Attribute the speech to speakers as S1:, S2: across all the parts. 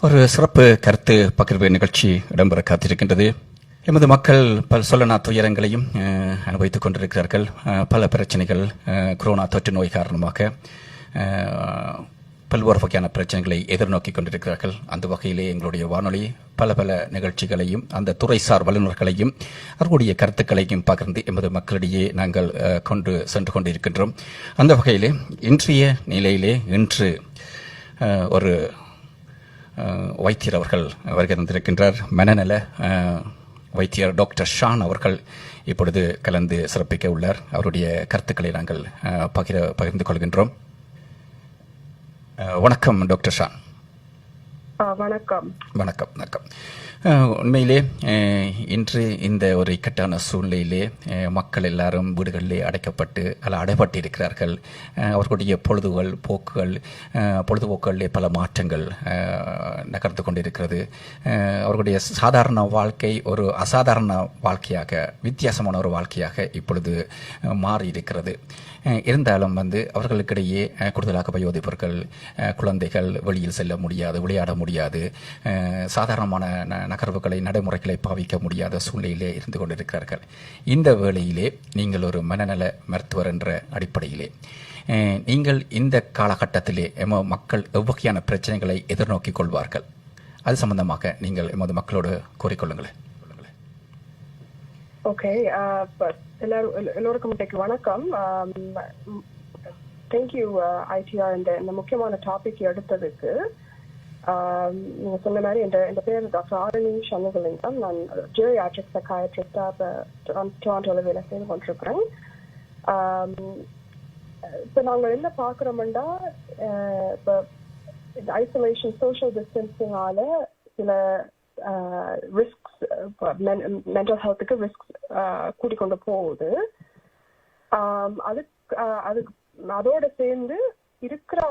S1: ஒரு சிறப்பு கருத்து பகிர்வு நிகழ்ச்சி இடம்பெற காத்திருக்கின்றது. எமது மக்கள் பல சொல்லனா துயரங்களையும் அனுபவித்துக் கொண்டிருக்கிறார்கள். பல பிரச்சனைகள், கொரோனா தொற்று நோய் காரணமாக பல்வேறு வகையான பிரச்சனைகளை எதிர்நோக்கி கொண்டிருக்கிறார்கள். அந்த வகையிலே எங்களுடைய வானொலி பல நிகழ்ச்சிகளையும் அந்த துறைசார் வல்லுநர்களையும் அவர்களுடைய கருத்துக்களையும் பகிர்ந்து எமது மக்களிடையே நாங்கள் கொண்டு சென்று கொண்டிருக்கின்றோம். அந்த வகையிலே இன்றைய நிலையிலே இன்று ஒரு வைத்தியர் அவர்கள் வருகை தந்திருக்கின்றார். மனநல வைத்தியர் டாக்டர் ஷான் அவர்கள் இப்பொழுது கலந்து சிறப்பிக்க உள்ளார். அவருடைய கருத்துக்களை நாங்கள் பகிர்ந்து கொள்கின்றோம். வணக்கம் டாக்டர் ஷான்.
S2: வணக்கம்.
S1: வணக்கம் வணக்கம். உண்மையிலே இன்று இந்த ஒரு இக்கட்டான சூழ்நிலையிலே மக்கள் எல்லாரும் வீடுகளிலே அடைக்கப்பட்டு அடைபட்டு இருக்கிறார்கள். அவர்களுடைய பொழுதுபோக்குகளிலே பல மாற்றங்கள் நகர்ந்து கொண்டிருக்கிறது. அவர்களுடைய சாதாரண வாழ்க்கை ஒரு அசாதாரண வாழ்க்கையாக, வித்தியாசமான ஒரு வாழ்க்கையாக இப்பொழுது மாறி இருக்கிறது. இருந்தாலும் அவர்களுக்கிடையே கூடுதலாக வயோதிப பொருட்கள், குழந்தைகள் வெளியில் செல்ல முடியாது, விளையாட முடியாது, சாதாரணமான நகர்வுகளை, நடைமுறைகளை பாவிக்க முடியாத சூழ்நிலையிலே இருந்து கொண்டிருக்கிறார்கள். இந்த வேளையிலே நீங்கள் ஒரு மனநல மருத்துவர் என்ற அடிப்படையிலே நீங்கள் இந்த காலகட்டத்திலே மக்கள் எவ்வகையான பிரச்சனைகளை எதிர்நோக்கிக் கொள்வார்கள், அது சம்பந்தமாக நீங்கள் எமது மக்களோடு கூறிக்கொள்ளுங்களேன்.
S2: ஓகே, எல்லோருக்கும் வணக்கம். தேங்க்யூ ITR இந்த முக்கியமான டாபிக் எடுத்ததுக்கு. நீங்க சொன்ன மாதிரி என் பேர் டாக்டர் ஆரணி ஷன். நான் ஜெரியாட்ரிக் சைக்காயட்ரிஸ்டா டொராண்டோல வேலை செய்து கொண்டிருக்கிறேன். இப்போ நாங்கள் என்ன பார்க்குறோம்னா, இப்போ ஐசோலேஷன், சோஷியல் டிஸ்டன்சிங்கால சில ரிஸ்க்ஸ், மென்டல் ஹெல்த்துக்கு ரிஸ்க்ஸ் கூட்டிக்கொண்டு போகுது. அதுக்கு அதோட சேர்ந்து இருக்கிற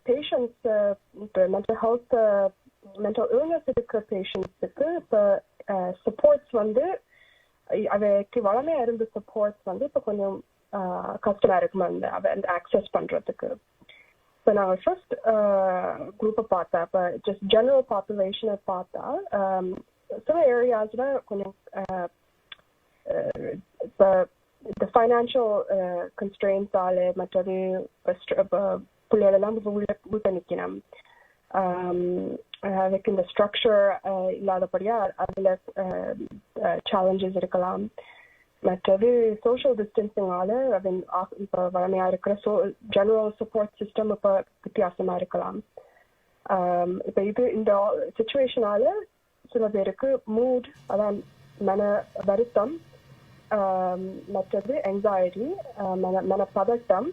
S2: patients, mental health, mental illness இருக்கிற பேஷண்ட்ஸுக்கு இப்போ சப்போர்ட்ஸ் அவைக்கு வளமையா இருந்த சப்போர்ட்ஸ் இப்போ கொஞ்சம் கஷ்டமா இருக்கும் அந்த ஆக்சஸ் பண்றதுக்கு. இப்போ நாங்கள் ஃபர்ஸ்ட் குரூப்பை பார்த்தா, இப்போ ஜஸ்ட் ஜெனரல் பாப்புலேஷனை பார்த்தா சில ஏரியாஸ்ல கொஞ்சம் இப்போ இந்த ஃபைனான்சியல் கன்ஸ்ட்ரெயின்ஸால, மற்றது பிள்ளைகளெல்லாம் வீட்டை நிற்கணும், அதுக்கு இந்த ஸ்ட்ரக்சர் இல்லாதபடியா அதில் சேலஞ்சஸ் இருக்கலாம். மற்றது சோஷியல் டிஸ்டன்சிங்கால இப்போ வளமையா இருக்கிற ஜெனரல் சப்போர்ட் சிஸ்டம் இப்போ வித்தியாசமா இருக்கலாம். இப்போ இந்த சிச்சுவேஷனால சில பேருக்கு மூட், அதான் மன வருத்தம், மற்றது anxiety, மனப்பதட்டம்,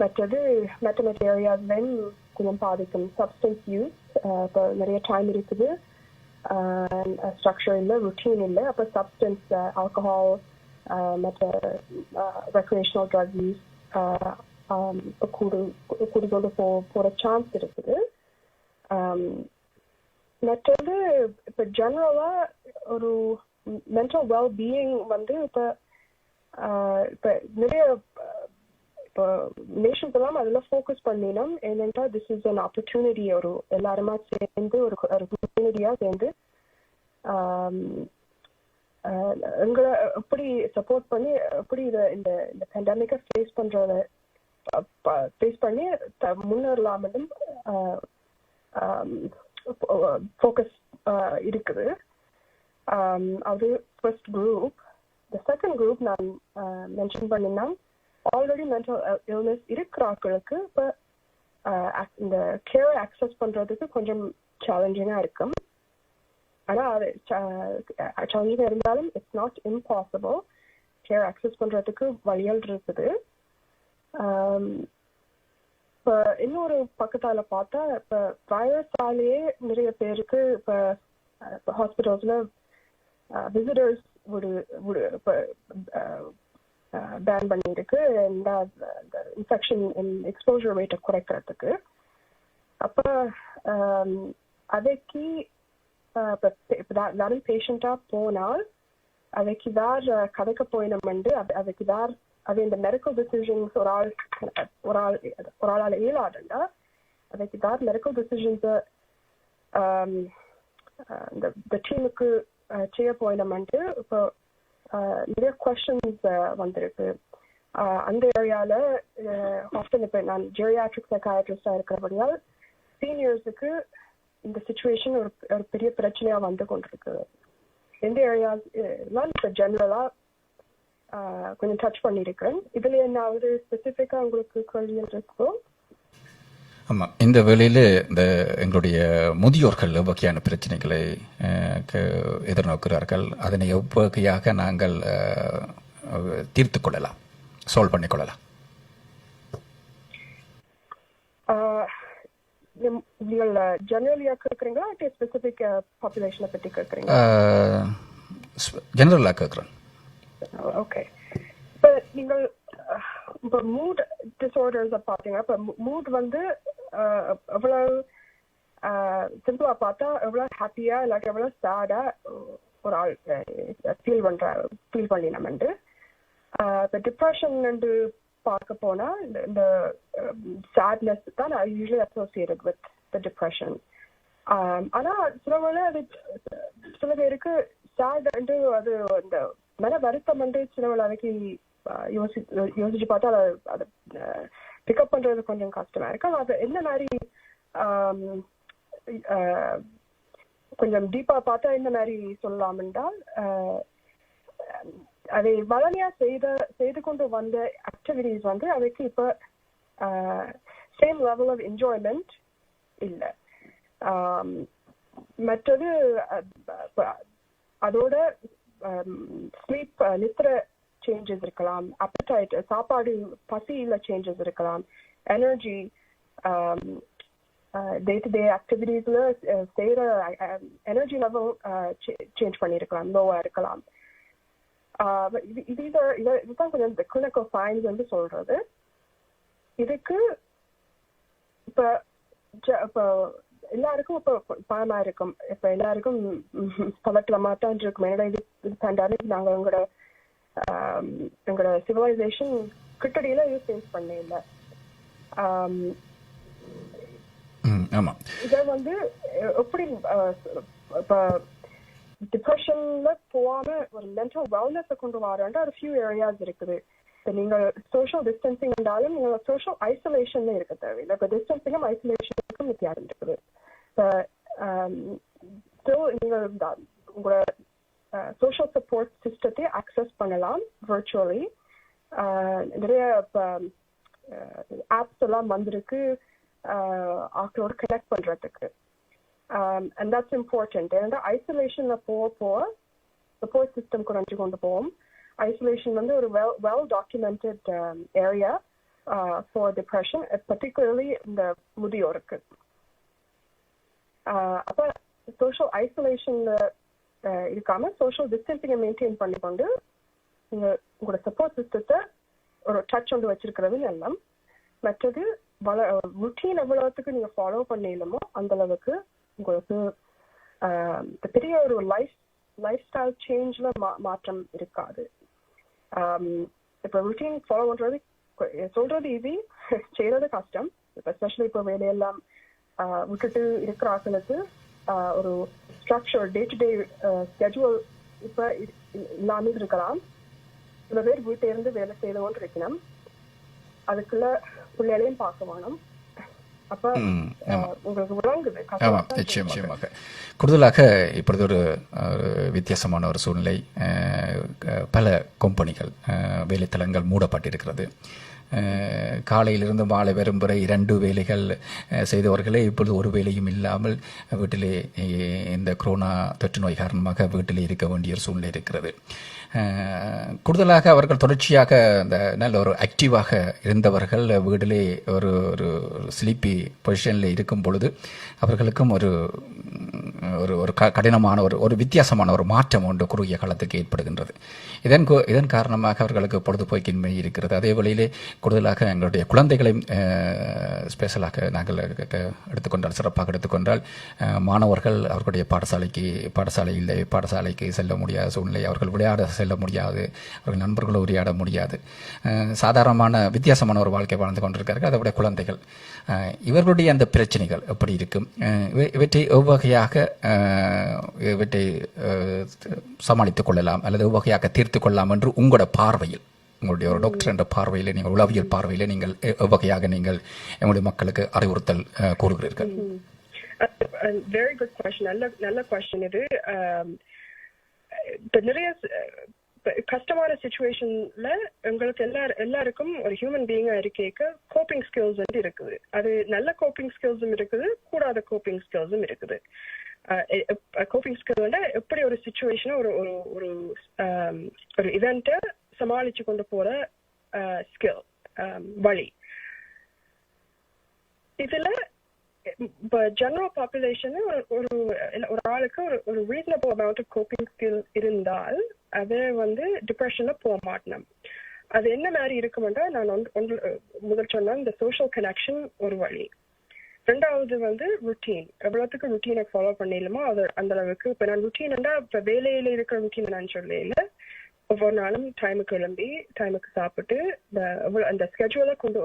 S2: மற்றது மற்ற ஏரியாஸ்லையும் கொஞ்சம் பாதிக்கும். சப்ஸ்டன்ஸ் யூஸ், இப்போ நிறைய டைம் இருக்குது, ஸ்ட்ரக்சர் இல்லை, ருட்டீன் இல்லை. அப்போ சப்ஸ்டன்ஸ், ஆல்கஹால், மற்ற ரெக்ரியேஷனல் ட்ரக் யூஸ் கூடிக்கொண்டு போகிற சான்ஸ் இருக்குது. மற்றது இப்போ ஜெனரலா ஒரு மென்டல் வெல்பீயிங் இப்போ நிறைய இப்போ நேஷன்ஸ் எல்லாம் அதில் ஃபோக்கஸ் பண்ணினோம். ஏனென்றா திஸ் இஸ் அன் ஆப்பர்ச்சுனிட்டி, ஒரு எல்லாருமா சேர்ந்து ஒரு கம்யூனிட்டியா சேர்ந்து எங்களை எப்படி சப்போர்ட் பண்ணி எப்படி இந்த பேண்டமிக்கை ஃபேஸ் பண்ணி முன்னேறலாம்னு ஃபோக்கஸ் இருக்குது. அது first group. The second group நான் மென்ஷன் பண்ணினா, ஆல்ரெடி மென்டல் இல்னஸ் இருக்கிறாக்களுக்கு இப்போ இந்த கேர் ஆக்சஸ் பண்றதுக்கு கொஞ்சம் சேலஞ்சிங்கா இருக்கும். ஆனால் அது சேலஞ்சிங்கா இருந்தாலும் it's not impossible. Care access பண்றதுக்கு வழிகள் இருக்குது. இப்போ இன்னொரு பக்கத்தால பார்த்தா, இப்போ வைரஸாலேயே நிறைய பேருக்கு இப்போ ஹாஸ்பிட்டல்ஸ்ல விசிட்டர்ஸ் பேன் பண்ணியிருக்கு, இந்த இன்ஃபெக்ஷன் எக்ஸ்போஜர் ரேட்டை குறைக்கிறதுக்கு. அப்போ அதைக்கு யாரும் பேஷண்டா போனால் அதைக்கு யார் கதைக்க போயினோம்ண்டு அதுக்கு யார் அது இந்த மெடிக்கல் டிசிஷன்ஸ் ஒரு ஆளால இயலாதுண்டா அதுக்கு ஏதாவது மெடிக்கல் டிசிஷன்ஸை இந்த டீமுக்கு செய்ய போயிடமென்ட்டு இப்போ நிறைய கொஸ்டின்ஸ் வந்திருக்கு. அந்த ஏரியால ஆஃப்டன் இப்போ நான் ஜெரியாட்ரிக் சைக்காட்ரிஸ்டா இருக்கிறபடியால் சீனியர்ஸுக்கு இந்த சுச்சுவேஷன் ஒரு பெரிய பிரச்சனையா வந்து கொண்டிருக்கு. எந்த ஏரியாஸ்லாம் இப்போ ஜெனரலா கொஞ்சம் டச் பண்ணியிருக்கேன். இதுல என்ன ஸ்பெசிஃபிக்கா உங்களுக்கு கேள்விகள் இருக்கோ?
S1: ஆமாம், இந்த வேளையில் இந்த எங்களுடைய முதியோர்கள் வகையான பிரச்சனைகளை எதிர்நோக்கிறார்கள். அதனை எவ்வகையாக நாங்கள் தீர்த்து கொள்ளலாம், சால்வ் பண்ணிக்கொள்ளலாம்?
S2: நீங்கள் ஜெனரலியா கேட்குறீங்களா, ஸ்பெசிபிக் பாப்புலேஷனை பற்றி கேட்குறீங்களா?
S1: ஜெனரலாக கேட்குறேன்.
S2: ஓகே. இப்போ நீங்கள் இப்போ மூட் டிஸார்டர்ஸை பார்த்தீங்கன்னா, இப்போ மூட் வந்து எவ்வளவு சிம்பிளா பார்த்தா எவ்வளவு ஹாப்பியா இல்லாட்டி எவ்வளவு சேடா ஒரு ஆள் ஃபீல் பண்ணினோம்ண்டு. இப்போ டிப்ரெஷன் பார்க்க போனா இந்த சேட்னஸ் தான் usually associated with the depression. ஆனா சில பேருக்கு சேட் அது அந்த மன வருத்தம் சில வேலைக்கு யோசிச்சு பார்த்தா அதை பிக்கப் பண்றது கொஞ்சம் கஷ்டமா இருக்கு. அது என்ன மாதிரி கொஞ்சம் டீப்பா பார்த்தா என்ன மாதிரி சொல்லலாம் என்றால், அதை வளமையா செய்து கொண்டு வந்த ஆக்டிவிட்டிஸ் வந்து அதுக்கு இப்ப சேம் லெவல் ஆஃப் என்ஜாய்மெண்ட் இல்லை. மற்றது அதோட ஸ்லீப் நித்திர சேஞ்சஸ் இருக்கலாம், அப்படைட் சாப்பாடு பசியில சேஞ்சஸ் இருக்கலாம், எனர்ஜி டே டு டே ஆக்டிவிட்டீஸ்ல செய்யற எனர்ஜி லெவல் சேஞ்ச் பண்ணிருக்கலாம், லோவா இருக்கலாம். இதுதான் கொஞ்சம் இந்த கிளினிக்கல் சயின்ஸ் வந்து சொல்றது. இதுக்கு இப்ப எல்லாருக்கும் இப்ப பயமா இருக்கும், இப்ப எல்லாருக்கும் பதட்டமா தான் இருக்கும். என்னடா இது பேண்டமிக், நாங்க எங்களோட சிவிலைசேஷன் கிட்டடியில இது ஃபேஸ் பண்ண இல்லை. இத வந்து எப்படி இப்ப டிப்ரெஷன்ல போகாம ஒரு மென்டல் வெல்னஸ் கொண்டு வராண்டா ஒரு ஃபியூ ஏரியாஸ் இருக்குது. இப்போ நீங்க சோஷியல் டிஸ்டன்சிங் இருந்தாலும் நீங்க சோஷியல் ஐசோலேஷன்ல இருக்க தேவையில்லை. இப்போ டிஸ்டன்சிங்கும் ஐசோலேஷனுக்கும் வித்தியாசம் இருக்குது. இப்போ நீங்க உங்களோட சோஷியல் சப்போர்ட் சிஸ்டத்தை அக்சஸ் பண்ணலாம் விர்ச்சுவலி. நிறைய ஆப்ஸ் எல்லாம் வந்திருக்கு ஆக்களோட கனெக்ட் பண்றதுக்கு. And that's important. ஏன்னா ஐசோலேஷன்ல போக சப்போர்ட் சிஸ்டம் குறைஞ்சு கொண்டு போவோம். ஐசோலேஷன் வந்து ஒரு well documented area for depression, particularly இந்த முதியோருக்கு. அப்ப சோஷியல் ஐசோலேஷன்ல இருக்காம சோஷியல் டிஸ்டன்சிங்கை மெயின்டைன் பண்ணிக்கொண்டு நீங்க உங்களோட சப்போர்ட் சிஸ்டத்தை ஒரு டச் கொண்டு வச்சிருக்கிறது எல்லாம். மற்றது ருட்டீன் எவ்வளவுக்கு நீங்க ஃபாலோ பண்ணிடலாமோ அந்த அளவுக்கு உங்களுக்கு பெரிய ஒரு லைஃப் ஸ்டைல் சேஞ்ச்ல மாற்றம் இருக்காது. இப்ப ருட்டீன் ஃபாலோ பண்றது சொல்றது ஈஸி, செய்யறது கஷ்டம். இப்போ எஸ்பெஷலி இப்போ வேலையெல்லாம் விட்டுட்டு இருக்கிற ஆட்களுக்கு ஒரு structure day to day schedule இப்ப இல்லாம இருக்கலாம். சில பேர் வீட்டை இருந்து வேலை செய்து கொண்டு இருக்கணும், அதுக்குள்ள பிள்ளைகளையும் பார்க்க வேணும். அப்ப உங்களுக்கு விளங்குது.
S1: நிச்சயமாக கூடுதலாக இப்பொழுது ஒரு வித்தியாசமான ஒரு சூழ்நிலை. பல கம்பெனிகள் வேலைத்தலங்கள் மூடப்பட்டிருக்கிறது. காலையிலிருந்து மாலை வரும் வரை 2 வேலைகள் செய்தவர்களே இப்பொழுது ஒரு வேலையும் இல்லாமல் வீட்டிலே இந்த கொரோனா தொற்று நோய் காரணமாக வீட்டிலே இருக்க வேண்டிய ஒரு சூழ்நிலை இருக்கிறது. கூடுதலாக அவர்கள் தொடர்ச்சியாக இந்த நல்ல ஒரு ஆக்டிவாக இருந்தவர்கள் வீட்டிலே ஒரு ஸ்லீப்பி பொசிஷனில் இருக்கும் பொழுது அவர்களுக்கும் ஒரு ஒரு கடினமான ஒரு வித்தியாசமான ஒரு மாற்றம் ஒன்று குறுகிய காலத்துக்கு ஏற்படுகின்றது. இதன் காரணமாக அவர்களுக்கு பொழுதுபோக்கின்மை இருக்கிறது. அதே வழியிலே கூடுதலாக எங்களுடைய குழந்தைகளையும் ஸ்பெஷலாக நாங்கள் சிறப்பாக எடுத்துக்கொண்டால் மாணவர்கள் அவர்களுடைய பாடசாலைக்கு செல்ல முடியாத சூழ்நிலை, அவர்கள் விளையாட செல்ல முடியாது, அவர்கள் நண்பர்களோடு உரையாட முடியாது, சாதாரணமான வித்தியாசமான ஒரு வாழ்க்கை வாழ்ந்து கொண்டிருக்கிறார்கள். அதை விட குழந்தைகள் இவர்களுடைய அந்த பிரச்சனைகள் எப்படி இருக்கும், இவற்றை எவ்வகையாக சமாளித்துக் கொள்ளலாம் அல்லது எவ்வகையாக தீர்த்து கொள்ளலாம் என்று உங்களோட பார்வையில், உங்களுடைய ஒரு டாக்டர் என்ற பார்வையில், நீங்கள் உளவியல் பார்வையில் நீங்கள் எவ்வகையாக நீங்கள் எங்களுடைய மக்களுக்கு அறிவுறுத்தல் கூறுகிறீர்கள்?
S2: Very good question. நல்ல கொஸ்டின் இது. நிறைய கஷ்டமான சிச்சுவேஷன்ல உங்களுக்கு எல்லாருக்கும் ஒரு ஹியூமன் பீயிங்கா இருக்க கோப்பிங் ஸ்கில்ஸ் வந்து இருக்குது. அது நல்ல கோப்பிங் ஸ்கில்ஸும் இருக்குது, கூடாத கோப்பிங் ஸ்கில்ஸும் இருக்குது. கோப்பிங் ஸ்கில் எப்படி ஒரு சிச்சுவேஷனை ஒரு இவெண்ட்டை சமாளிச்சு கொண்டு போற ஸ்கில் வழி. இதுல இப்போ ஜெனரல் பாப்புலேஷன் ஒரு ஆளுக்கு ஒரு reasonable amount of coping skill இருந்தால் அது வந்து டிப்ரெஷன்ல போக மாட்டோம். அது என்ன மாதிரி இருக்குமென்றா, நான் முதல் சொன்ன இந்த சோஷியல் கனெக்ஷன் ஒரு வழி. ரெண்டாவது வந்து ருட்டீன். எவ்வளவுக்கு ருட்டீனை ஃபாலோ பண்ணிடலாமோ அது அந்த அளவுக்கு. இப்போ நான் ருட்டீன்டா இப்போ வேலையில இருக்கிற ருட்டீன் நான் சொல்லல. ஒவ்வொரு நாளும் டைமுக்கு கிளம்பி டைமுக்கு சாப்பிட்டு அந்த ஸ்கெட்யூலா கொண்டு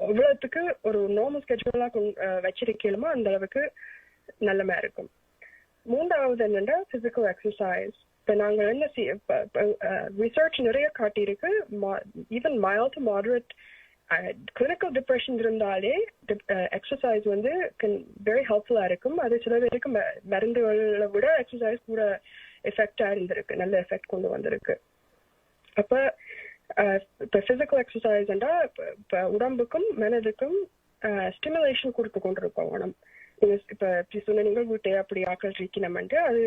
S2: எவ்வளவுக்கு ஒரு நார்மல் ஸ்கெட்யூலா வச்சிருக்கலுமோ அந்த அளவுக்கு நல்லமா இருக்கும். மூன்றாவது என்னன்னா பிசிக்கல் எக்ஸசைஸ். இப்போ நாங்கள் என்ன ரிசர்ச் நிறைய காட்டியிருக்கு, even mild to moderate clinical depression இருந்தாலே எக்ஸசைஸ் வந்து வெரி ஹெல்ப்ஃபுல்லா இருக்கும். அது சில பேருக்கு மருந்துகளை விட எக்ஸசைஸ் கூட எஃபெக்டா இருந்திருக்கு, நல்ல எஃபெக்ட் கொண்டு வந்திருக்கு. அப்ப இப்ப பிசிக்கல் எக்ஸசைஸ்ண்டா உடம்புக்கும் மனதுக்கும் ஸ்டிமுலேஷன் கொடுத்து கொண்டிருக்கோம். நீங்க இப்ப இப்படி சொன்னீங்க வீட்டை அப்படி ஆக்கள் இருக்கணும்ட்டு அது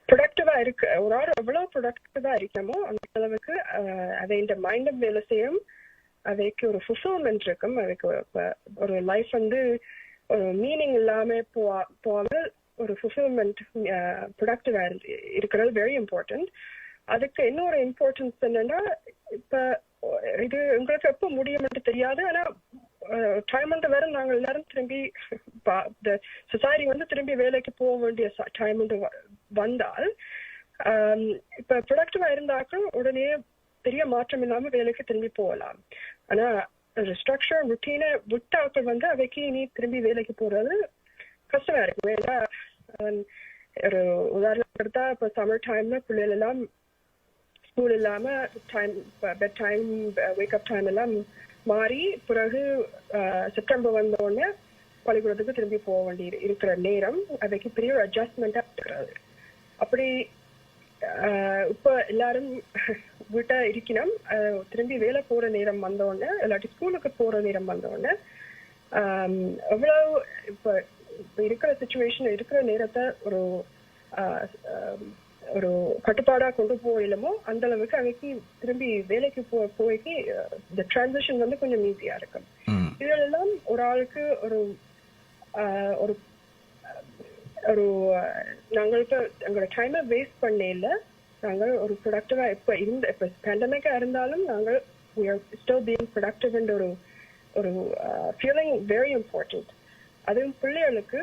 S2: ப்ரொடக்டிவா இருக்கு. ஒரு ஆள் எவ்வளவு ப்ரொடக்டிவா இருக்கணுமோ அந்த அளவுக்கு அதை இந்த மைண்டும் வேலை செய்யும், அவைக்கு ஒரு ஃபுல்ஃபில்மெண்ட் இருக்கும், அதுக்கு ஒரு லைஃப் வந்து ஒரு மீனிங் இல்லாம போகாமல் ஒரு ஃபுல்ஃபில்மெண்ட் ப்ரொடக்டிவா இருக்கிறது வெரி இம்பார்ட்டன்ட். அதுக்கு இன்னொரு இம்பார்ட்டன்ஸ் என்னன்னா, இப்ப இது உங்களுக்கு எப்போ முடியும்னு தெரியாது, ஆனா டைம் வந்து வேற நாங்கள் எல்லாரும் திரும்பி சொசைட்டி வந்து திரும்பி வேலைக்கு போக வேண்டிய டைம் வந்து வந்தால் இப்ப ப்ரொடக்டிவா இருந்தாக்கள் உடனே பெரிய மாற்றம் இல்லாம வேலைக்கு திரும்பி போகலாம். ஆனா ஸ்ட்ரக்சர் ருட்டீனை விட்டாக்கள் வந்து அவைக்கு இனி திரும்பி வேலைக்கு போறது கஷ்டமா இருக்கும். ஏன்னா ஒரு உதாரணம் எடுத்தா இப்ப சம்மர் டைம்ல பிள்ளைகள் எல்லாம் ஸ்கூல் இல்லாம time bed time wake up time எல்லாம் மாறி பிறகு செப்டம்பர் வந்த உடனே பள்ளிக்கூடத்துக்கு திரும்பி போக வேண்டி இருக்கிற நேரம் அதைக்கு பெரிய ஒரு அட்ஜஸ்ட்மெண்டா இருக்கிறது. அப்படி இப்ப எல்லாரும் வீட்டா இருக்கணும், திரும்பி வேலை போற நேரம் வந்த உடனே இல்லாட்டி ஸ்கூலுக்கு போற நேரம் வந்த உடனே எவ்வளவு இப்ப இருக்கிற சிச்சுவேஷன் இருக்கிற நேரத்தை ஒரு கட்டுப்பாடா கொண்டு போயிலுமோ அந்த அளவுக்கு அன்னைக்கு திரும்பி வேலைக்கு போய்க்கு இந்த டிரான்சிஷன் வந்து கொஞ்சம் ஈஸியா இருக்கும். இதெல்லாம் ஒரு ஆளுக்கு ஒரு ஒரு நாங்கள் இப்ப எங்களோட டைமை வேஸ்ட் பண்ணல, நாங்கள் ஒரு ப்ரொடக்டிவா இப்ப பேண்டமிக்கா இருந்தாலும் நாங்கள் we are still being productive என்ற ஒரு feeling very important. அதுவும் பிள்ளைகளுக்கு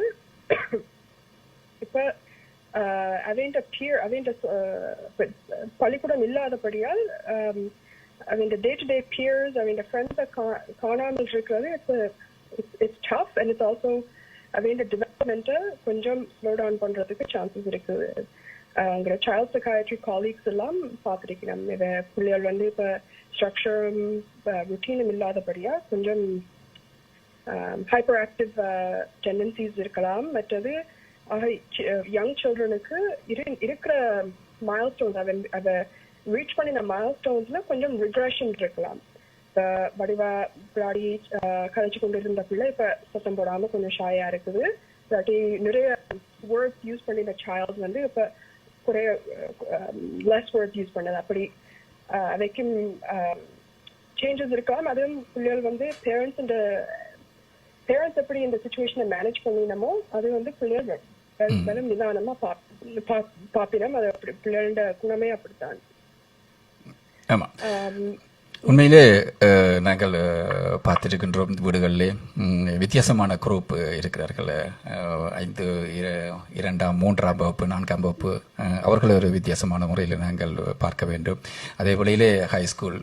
S2: இப்ப அவைண்ட பள்ளிக்கூடம் இல்லாதபடியால் அவைண்ட டே டு டே பியர்ஸ் அவைண்ட ஃப்ரெண்ட்ஸை காணாமல் இருக்கிறது it's tough and it's also அவைண்ட டெவலப்மெண்ட்டை கொஞ்சம் ஸ்லோ டவுன் பண்றதுக்கு சான்சஸ் இருக்குது. அங்கே சைல்ட் சைக்காட்ரி காலீக்ஸ் எல்லாம் பார்த்துருக்கணும். இதை பிள்ளைகள் வந்து இப்போ ஸ்ட்ரக்சரும் ருட்டீனும் இல்லாதபடியா கொஞ்சம் ஹைப்பர் ஆக்டிவ் டெண்டன்சிஸ் இருக்கலாம். மற்றது யங் சில்ட்ரனுக்கு இருக்கிற மைல்ஸ்டோன்ஸ் அதை ரீச் பண்ணின மைல்ஸ்டோன்ஸ்ல கொஞ்சம் ரிக்ரெஷன் இருக்கலாம். வடிவா விளையாடி கழிச்சு கொண்டு இருந்த பிள்ளை இப்ப சத்தம் போடாம கொஞ்சம் ஷாயா இருக்குது. இல்லாட்டி நிறைய வேர்ட்ஸ் யூஸ் பண்ணின சைல்ட் வந்து இப்ப குறைய லெஸ் வேர்ட்ஸ் யூஸ் பண்ணது. அப்படி அதைக்கும் சேஞ்சஸ் இருக்கலாம். அதுவும் பிள்ளைகள் வந்து பேரண்ட்ஸ் பேரண்ட்ஸ் எப்படி இந்த சிச்சுவேஷனை மேனேஜ் பண்ணினமோ அது வந்து பிள்ளைகள் நிதானமா பாப்பினம். அது அப்படி பிள்ளைகளோட குணமே அப்படித்தான்.
S1: ஆமா, உண்மையிலே நாங்கள் பார்த்திருக்கின்றோம் வீடுகளிலே வித்தியாசமான குரூப் இருக்கிறார்கள். 5, 2ஆம் 3ஆம் வகுப்பு 4ஆம் வகுப்பு அவர்கள் ஒரு வித்தியாசமான முறையில் நாங்கள் பார்க்க வேண்டும். அதே வேளையிலே ஹை ஸ்கூல்.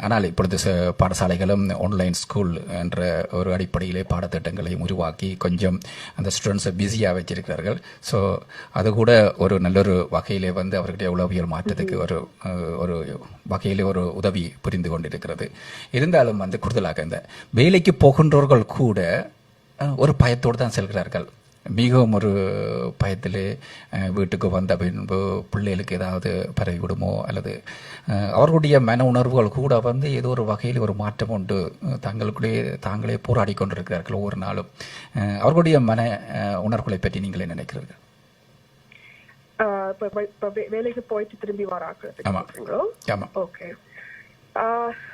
S1: ஆனால் இப்பொழுது பாடசாலைகளும் ஆன்லைன் ஸ்கூல் என்ற ஒரு அடிப்படையிலே பாடத்திட்டங்களை உருவாக்கி கொஞ்சம் அந்த ஸ்டூடெண்ட்ஸை பிஸியாக வச்சிருக்கிறார்கள். ஸோ அது கூட ஒரு நல்லொரு வகையிலே வந்து அவர்களுடைய உளவியல் மாற்றத்துக்கு ஒரு வகையிலே ஒரு உதவி புரிந்து கொண்டிருக்கிறது. இருந்தாலும் வந்து கூடுதலாக இந்த வேலைக்கு போகின்றவர்கள் கூட ஒரு பயத்தோடு தான் செல்கிறார்கள். மிகவும் ஒரு பயத்திலே வீட்டுக்கு வந்த பின்பு பிள்ளைகளுக்கு ஏதாவது பரவி விடுமோ அல்லது அவர்களுடைய மன உணர்வுகள் கூட வந்து ஏதோ ஒரு வகையில் ஒரு மாற்றம் உண்டு. தாங்களே போராடி கொண்டிருக்கிறார்கள் ஒவ்வொரு நாளும். அவர்களுடைய மன உணர்வுகளை பற்றி நீங்கள் என்ன நினைக்கிறீர்கள்?
S2: வேலைக்கு போயிட்டு திரும்பி வராங்க. ஓகே,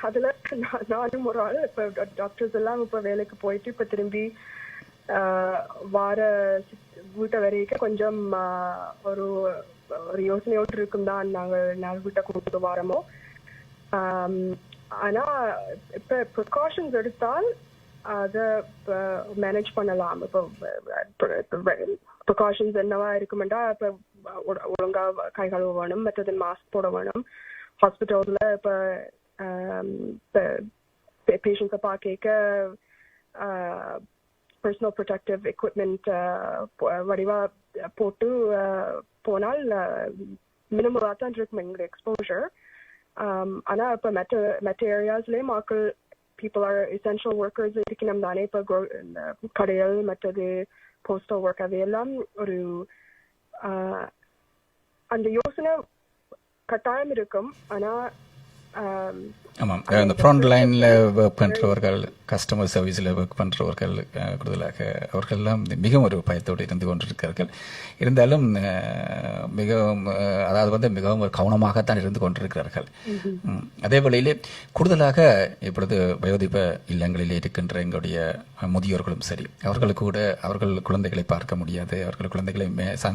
S2: அதுல நானும் ஒரு ஆள். இப்ப டாக்டர்ஸ் எல்லாம் இப்ப வேலைக்கு போயிட்டு இப்ப திரும்பி வார வீட்டை வரைக்கும் கொஞ்சம் ஒரு யோசனையோடு இருக்கும் தான் நாங்கள் வீட்டை கூப்பிட்டு வாரமோ. ஆனா இப்ப ப்ரிகாஷன்ஸ் எடுத்தால் அதை மேனேஜ் பண்ணலாம். இப்போ ப்ரிகாஷன்ஸ் என்னவா இருக்குமெண்டா இப்ப ஒழுங்கா கை கழுவ வேணும், மற்றது மாஸ்க் போட வேணும். ஹாஸ்பிட்டல்ல இப்ப பேஷண்ட்ஸை பார்க்க பர்சனல் ப்ரொடெக்டிவ் எக்யூப்மெண்ட் வடிவா போட்டு போனால் மினிமலா தான் இருக்கும் எங்களுடைய எக்ஸ்போஷர். ஆனா இப்ப மற்ற ஏரியாஸ்லயே மக்கள் people are essential workers இருக்கணும் தானே. இப்ப கடைகள் மற்றது போஸ்டல் ஒர்க் அவையெல்லாம் ஒரு அந்த யோசனை கட்டாயம் இருக்கும். ஆனா
S1: ஆமாம், இந்த ஃப்ரண்ட் லைனில் ஒர்க் பண்ணுறவர்கள், கஸ்டமர் சர்வீஸில் ஒர்க் பண்ணுறவர்கள் கூடுதலாக அவர்களெல்லாம் மிகவும் ஒரு பயத்தோடு இருந்து கொண்டிருக்கிறார்கள். இருந்தாலும் மிகவும் மிகவும் ஒரு கவனமாகத்தான் இருந்து கொண்டிருக்கிறார்கள். அதே வேளையிலே கூடுதலாக இப்பொழுது வயோதிப இல்லங்களிலே இருக்கின்ற எங்களுடைய முதியோர்களும் சரி, அவர்களுக்கு கூட அவர்கள் குழந்தைகளை பார்க்க முடியாது, அவர்கள் குழந்தைகளை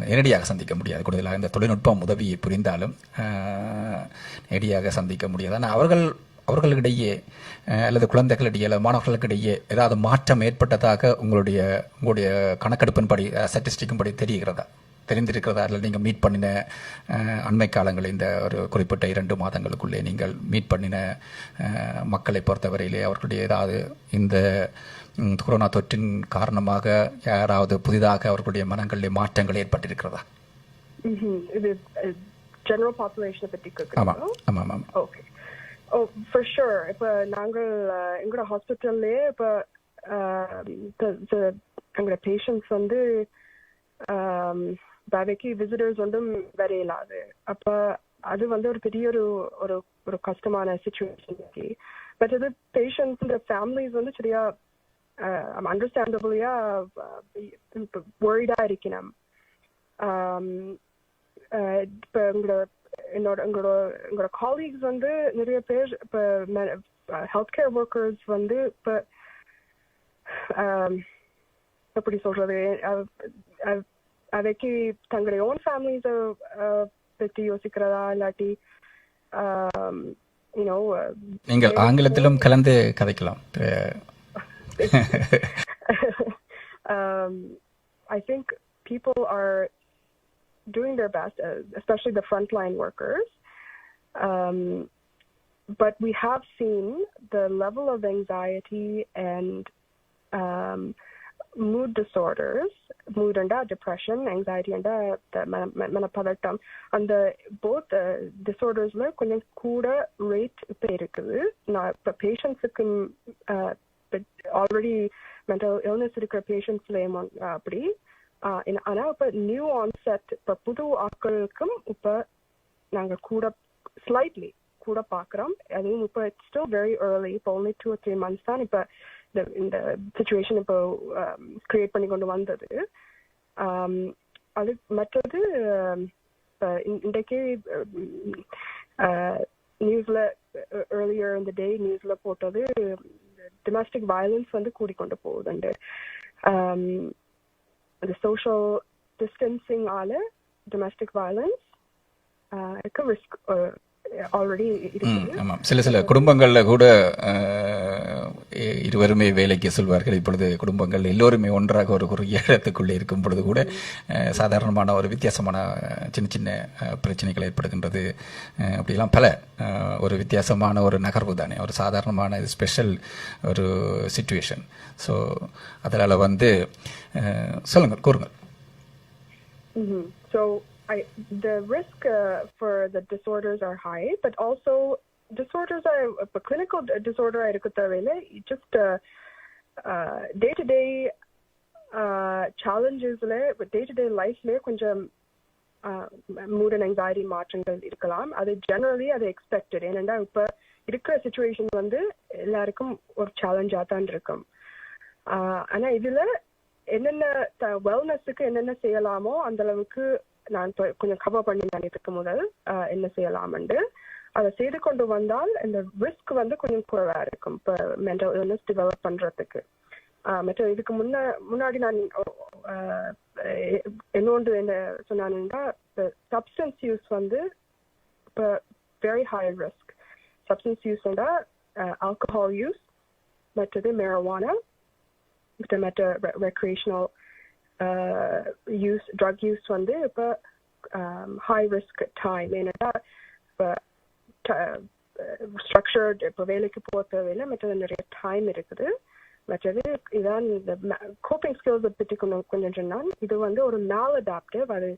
S1: நேரடியாக சந்திக்க முடியாது. கூடுதலாக இந்த தொழில்நுட்பம் உதவியை புரிந்தாலும் நேரடியாக சந்திக்க முடியாது. ஆனால் அவர்களிடையே அல்லது குழந்தைகளிடையே அல்லது மாணவர்களுக்கிடையே ஏதாவது மாற்றம் ஏற்பட்டதாக உங்களுடைய கணக்கெடுப்பின்படி ஸ்டாட்டிஸ்டிக்கின்படி தெரிந்திருக்கிறதா? அல்லது நீங்கள் மீட் பண்ணின அண்மை காலங்களில் இந்த ஒரு குறிப்பிட்ட 2 மாதங்களுக்குள்ளே நீங்கள் மீட் பண்ணின மக்களை பொறுத்தவரையிலே அவர்களுடைய ஏதாவது இந்த கொரோனா தொற்றின் காரணமாக யாராவது புதிதாக அவர்களுடைய மனங்களிலே மாற்றங்கள் ஏற்பட்டிருக்கிறதா?
S2: இது ஜெனரல் பாப்புலேஷனை பற்றி கேட்குறோம்.
S1: ஆமாம் ஆமாம்.
S2: Okay, for sure. இப்ப நாங்கள் எங்களோட ஹாஸ்பிட்டல்லே இப்ப எங்களோட பேஷண்ட்ஸ் வந்து வேலைக்கு விசிட்டர்ஸ் ஒன்றும் வரையலாது. அப்ப அது வந்து ஒரு பெரிய ஒரு கஷ்டமான சிச்சுவேஷன். பட் அது பேஷண்ட்ஸ் ஃபேமிலிஸ் வந்து சரியா அண்டர்ஸ்டாண்டபிளியா worried-ஆ இருக்கணும். இப்ப எங்களோட காலீக்ஸ் வந்து நிறைய பேர் இப்ப ஹெல்த் கேர் ஒர்க்கர்ஸ் வந்து இப்ப எப்படி சொல்றது, அதைக்கு தங்களுடைய ஓன் ஃபேமிலிஸ பற்றி யோசிக்கிறதா இல்லாட்டி
S1: நீங்கள் ஆங்கிலத்திலும் கலந்து கதைக்கலாம்.
S2: I think people are doing their best, especially the frontline workers. But we have seen the level of anxiety and mood disorders, mood and depression, anxiety and manapadaktam, and both disorders la konjam kuda rate ipo irukku. Na patients ku already mental illness irukra patients la apdi. ஆனா இப்ப new onset இப்ப புது ஆட்களுக்கும் இப்ப நாங்க slightly கூட பாக்குறோம். அதுவும் இப்ப இட்ஸ் ஸ்டில் வெரி ஏர்லி. இப்போ only 2 or 3 months தான் இப்ப இந்த சிச்சுவேஷன் இப்போ கிரியேட் பண்ணி கொண்டு வந்தது. அது மற்றது இன்றைக்கு நியூஸ்ல earlier in the day நியூஸ்ல போட்டது டொமஸ்டிக் வயலன்ஸ் வந்து கூடிக்கொண்டு போகுதுண்டு. இந்த சோஷியல் டிஸ்டன்சிங்கால டொமஸ்டிக் வயலன்ஸ் ரிஸ்க் ஆல்ரெடி இருக்குது.
S1: ஆமாம், சில குடும்பங்கள்ல கூட இருவருமே வேலைக்கு செல்வார்கள். இப்பொழுது குடும்பங்கள் எல்லோருமே ஒன்றாக ஒரு குறுகிய இடத்துக்குள்ளே இருக்கும் பொழுது கூட சாதாரணமான ஒரு வித்தியாசமான சின்ன சின்ன பிரச்சனைகள் ஏற்படுகின்றது. அப்படிலாம் பல ஒரு வித்தியாசமான ஒரு நகர்வு தானே, ஒரு சாதாரணமான ஸ்பெஷல் ஒரு சிச்சுவேஷன். ஸோ அதனால் வந்து சொல்லுங்கள், கூறுங்கள்.
S2: So the risk for the disorders are high, but also disorders are a clinical disorder irukuthavela just day to day challenges la day to day life la konjam mood and anxiety maatrangal irkalam. Adu generally adu expected. Enanda ipa irukra situation vandu ellarkum or challenge aathan irukum. Ana idula என்னென்ன வெல்னஸ்க்கு என்னென்ன செய்யலாமோ அந்த அளவுக்கு நான் கொஞ்சம் cover பண்ணி நினைத்துக்கு முதல் என்ன செய்யலாம்ண்டு அதை செய்து கொண்டு வந்தால் இந்த ரிஸ்க் வந்து கொஞ்சம் குறைவா இருக்கும் இப்போ மென்டல் இல்னஸ் டெவலப் பண்றதுக்கு. மற்ற இதுக்கு முன்னாடி நான் இன்னொன்று என்ன சொன்னானுன்னா சப்ஸ்டன்ஸ் யூஸ் வந்து இப்போ வெரி ஹை ரிஸ்க். சப்ஸ்டன்ஸ் யூஸ்னா ஆல்கஹால் யூஸ், மற்றது marijuana, மற்ற recreational use, drug use வந்து இப்போ high risk time. ஏன்னா இப்போ structured இப்போ வேலைக்கு போக தேவையில்லை, மற்றது நிறைய டைம் இருக்குது. மற்றது இதான் இந்த கோப்பிங் ஸ்கில்ஸ் பற்றி கொஞ்சம் சொன்னால் இது வந்து ஒரு maladaptive, அது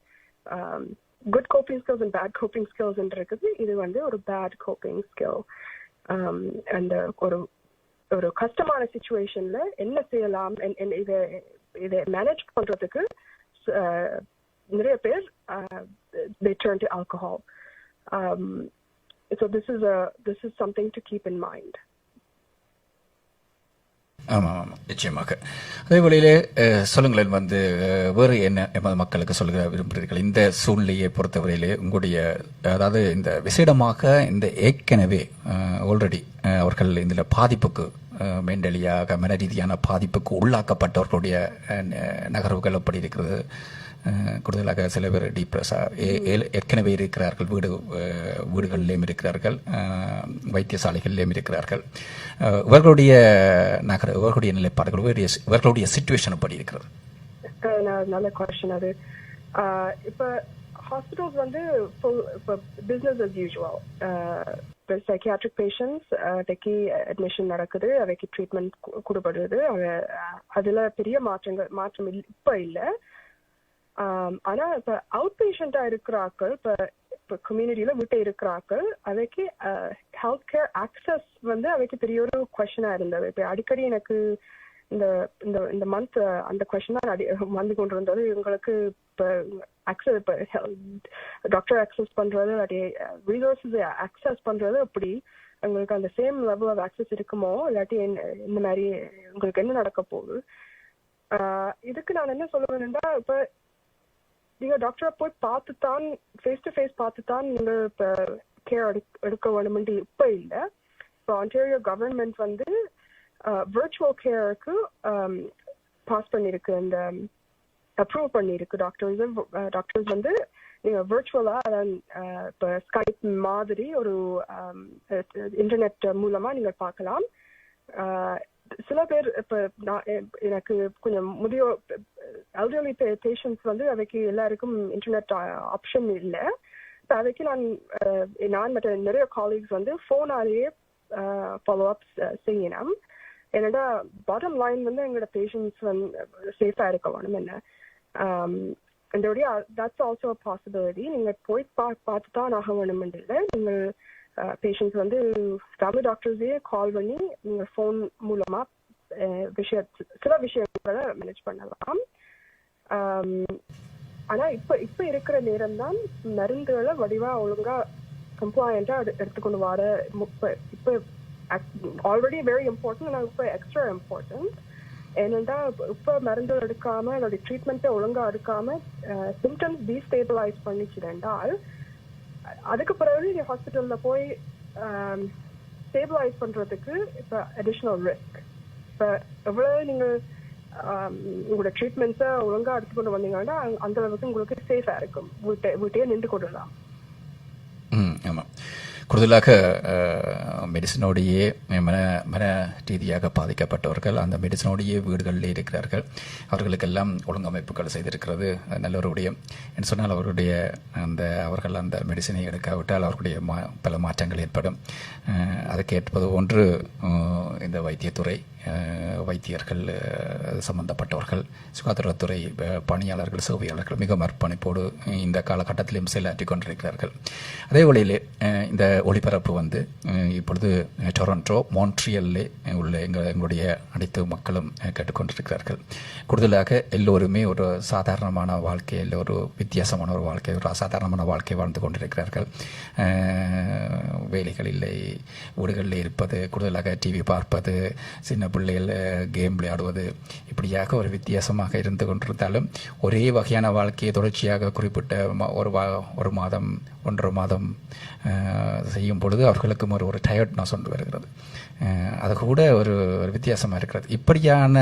S2: good coping skills and bad coping skills இருக்குது. இது வந்து ஒரு பேட் கோப்பிங் ஸ்கில். அந்த ஒரு கஷ்டமான சிச்சுவேஷன்ல என்ன செய்யலாம் இதை மேனேஜ் பண்றதுக்கு நிறைய பேர் they turn to alcohol. So this is something to keep in mind.
S1: ஆமாம், நிச்சயமாக. அதே வழியிலே சொல்லுங்களேன், வந்து வேறு என்ன எமது மக்களுக்கு சொல்ல விரும்புகிறீர்கள் இந்த சூழ்நிலையை பொறுத்தவரையிலே? உங்களுடைய அதாவது இந்த விசேடமாக இந்த ஏற்கனவே ஆல்ரெடி அவர்கள் இதில் பாதிப்புக்கு மென்டலியாக மன ரீதியான பாதிப்புக்கு உள்ளாக்கப்பட்டவர்களுடைய நகர்வுகள் எப்படி இருக்கிறது? கூடுதலாக சில பேர் டிப்ரெஸ்ஸாக ஏற்கனவே இருக்கிறார்கள், வீடுகளிலேயும் இருக்கிறார்கள், வைத்தியசாலைகளிலேயும் இருக்கிறார்கள். இவர்களுடைய நிலைப்பாடுகள், இவர்களுடைய சிச்சுவேஷன் எப்படி இருக்கிறது?
S2: நல்ல கொஸ்டின் அது. இப்போ ஹாஸ்பிட்டல்ஸ் வந்து business as usual. Psychiatric patients அவைக்கு அட்மிஷன் நடக்குது, அவைக்கு ட்ரீட்மெண்ட் கொடுப்படுது. அதுல பெரிய மாற்றம் இப்ப இல்லை. ஆனா இப்ப அவுட் பேஷண்டா இருக்கிறாக்கள், இப்ப கம்யூனிட்டியில விட்டு இருக்கிறாக்கள், அவைக்கு ஹெல்த் கேர் ஆக்சஸ் வந்து அவைக்கு பெரிய ஒரு கொஸ்டினா இருந்தது. இப்ப அடிக்கடி எனக்கு இந்த மந்த் அந்த கொஸ்டின் தான் வந்து கொண்டு இருந்தது. இவங்களுக்கு இப்ப ஆக்சஸ், இப்ப டாக்டர் ஆக்சஸ் பண்றது, ரிசோர்ஸஸ் ஆக்சஸ் பண்றது, அப்படி உங்களுக்கு அந்த சேம் லெவல் ஆஃப் ஆக்சஸ் இருக்குமோ, இல்லாட்டி இந்த மாதிரி உங்களுக்கு என்ன நடக்க போகுது? இதுக்கு நான் என்ன சொல்லுவேன்னா, இப்ப நீங்க டாக்டரை போய் பார்த்துத்தான், ஃபேஸ் டு ஃபேஸ் பார்த்துத்தான் நீங்க இப்ப கேர் எடுக்க வேணும்னு இப்ப இல்லை. இப்போ ஆன்டாரியோ கவர்மெண்ட் வந்து விர்ச்சுவல் கேருக்கு பாஸ் பண்ணிருக்கு, இந்த அப்ரூவ் பண்ணிருக்கு. டாக்டர்ஸ் வந்து நீங்க விர்ச்சுவலா இப்போ ஸ்கைப் மாதிரி ஒரு இன்டர்நெட் மூலமா நீங்க பார்க்கலாம். சில பேர் இப்ப எனக்கு கொஞ்சம் முதியோர் எல்டர்லி பேஷண்ட்ஸ் வந்து அவைக்கு எல்லாருக்கும் இன்டர்நெட் ஆப்ஷன் இல்லை. அவைக்கு நான் மற்ற நிறைய காலீக்ஸ் வந்து போனாலேயே ஃபாலோ அப்ஸ் செய்யணும். என்னடா பாட்டம் லைன் வந்து எங்களோட பேஷண்ட்ஸ் வந்து சேஃபா இருக்க வேணும். என்ன இதோடைய தட்ஸ் ஆல்சோ அ பாசிபிலிட்டி. நீங்க போய் பார்த்து தான் ஆக வேணும் இல்லை. நீங்கள் பேஷண்ட்ஸ் வந்து ஃபேமிலி டாக்டர்ஸே கால் பண்ணி நீங்க ஃபோன் மூலமா சில விஷயங்களை மேனேஜ் பண்ணலாம். ஆனா இப்ப இருக்கிற நேரம் தான் மருந்துகளை வடிவா ஒழுங்கா கம்ப்ளைண்டா எடுத்துக்கொண்டு வர இப்ப ஆல்ரெடி வெரி இம்பார்ட்டன்ட், ஆனால் இப்ப எக்ஸ்ட்ரா இம்பார்ட்டன்ட். ஏனென்றா இப்ப மருந்து எடுக்காம அதோட ட்ரீட்மெண்ட்டை ஒழுங்கா எடுக்காம சிம்டம்ஸ் டீஸ்டேபிளைஸ் பண்ணிச்சுட்டால் அதுக்கு பிறகு ஹாஸ்பிட்டல்ல போய் ஸ்டேபிளைஸ் பண்றதுக்கு இப்ப அடிஷனல் ரிஸ்க். இப்போ எவ்வளவு நீங்கள் உங்களோட ட்ரீட்மெண்ட்ஸை ஒழுங்கா எடுத்துக்கொண்டு வந்தீங்கன்னா அந்த அளவுக்கு உங்களுக்கு சேஃபா இருக்கும். வீட்டையே நின்று கொள்ளலாம்.
S1: ஆமாம். கூடுதலாக மெடிசனோடையே மன ரீதியாக பாதிக்கப்பட்டவர்கள் அந்த மெடிசனோடையே வீடுகளில் இருக்கிறார்கள். அவர்களுக்கெல்லாம் ஒழுங்கமைப்புகள் செய்திருக்கிறது நல்ல ஒரு விடயம். என்று சொன்னால் அவர்கள் அந்த மெடிசனை எடுக்காவிட்டால் அவர்களுடைய பல மாற்றங்கள் ஏற்படும். அதுக்கு ஏற்பது ஒன்று இந்த வைத்தியத்துறை, வைத்தியர்கள் சம்பந்தப்பட்டவர்கள், சுகாதாரத்துறை பணியாளர்கள், சேவையாளர்கள் மிக அர்ப்பணிப்போடு இந்த காலகட்டத்திலும் செயலாற்றிக் கொண்டிருக்கிறார்கள். அதே வழியிலே இந்த ஒளிபரப்பு இப்பொழுது டொரண்டோ, மான்ட்ரியல்லே உள்ள எங்களுடைய அனைத்து மக்களும் கேட்டுக்கொண்டிருக்கிறார்கள். கூடுதலாக எல்லோருமே ஒரு சாதாரணமான வாழ்க்கை, ஒரு வித்தியாசமான ஒரு வாழ்க்கை, ஒரு அசாதாரணமான வாழ்க்கை வாழ்ந்து கொண்டிருக்கிறார்கள். வேலைகள் இல்லை, வீடுகளில் இருப்பது, கூடுதலாக டிவி பார்ப்பது, சின்ன பிள்ளைகள் கேம் விளையாடுவது, இப்படியாக ஒரு வித்தியாசமாக இருந்து கொண்டிருந்தாலும் ஒரே வகையான வாழ்க்கையை தொடர்ச்சியாக குறிப்பிட்ட ஒரு மாதம் 1.5 மாதம் செய்யும் பொழுது அவர்களுக்கும் ஒரு டயர்ட்னஸ் கொண்டு வருகிறது. அது கூட ஒரு வித்தியாசமாக இருக்கிறது. இப்படியான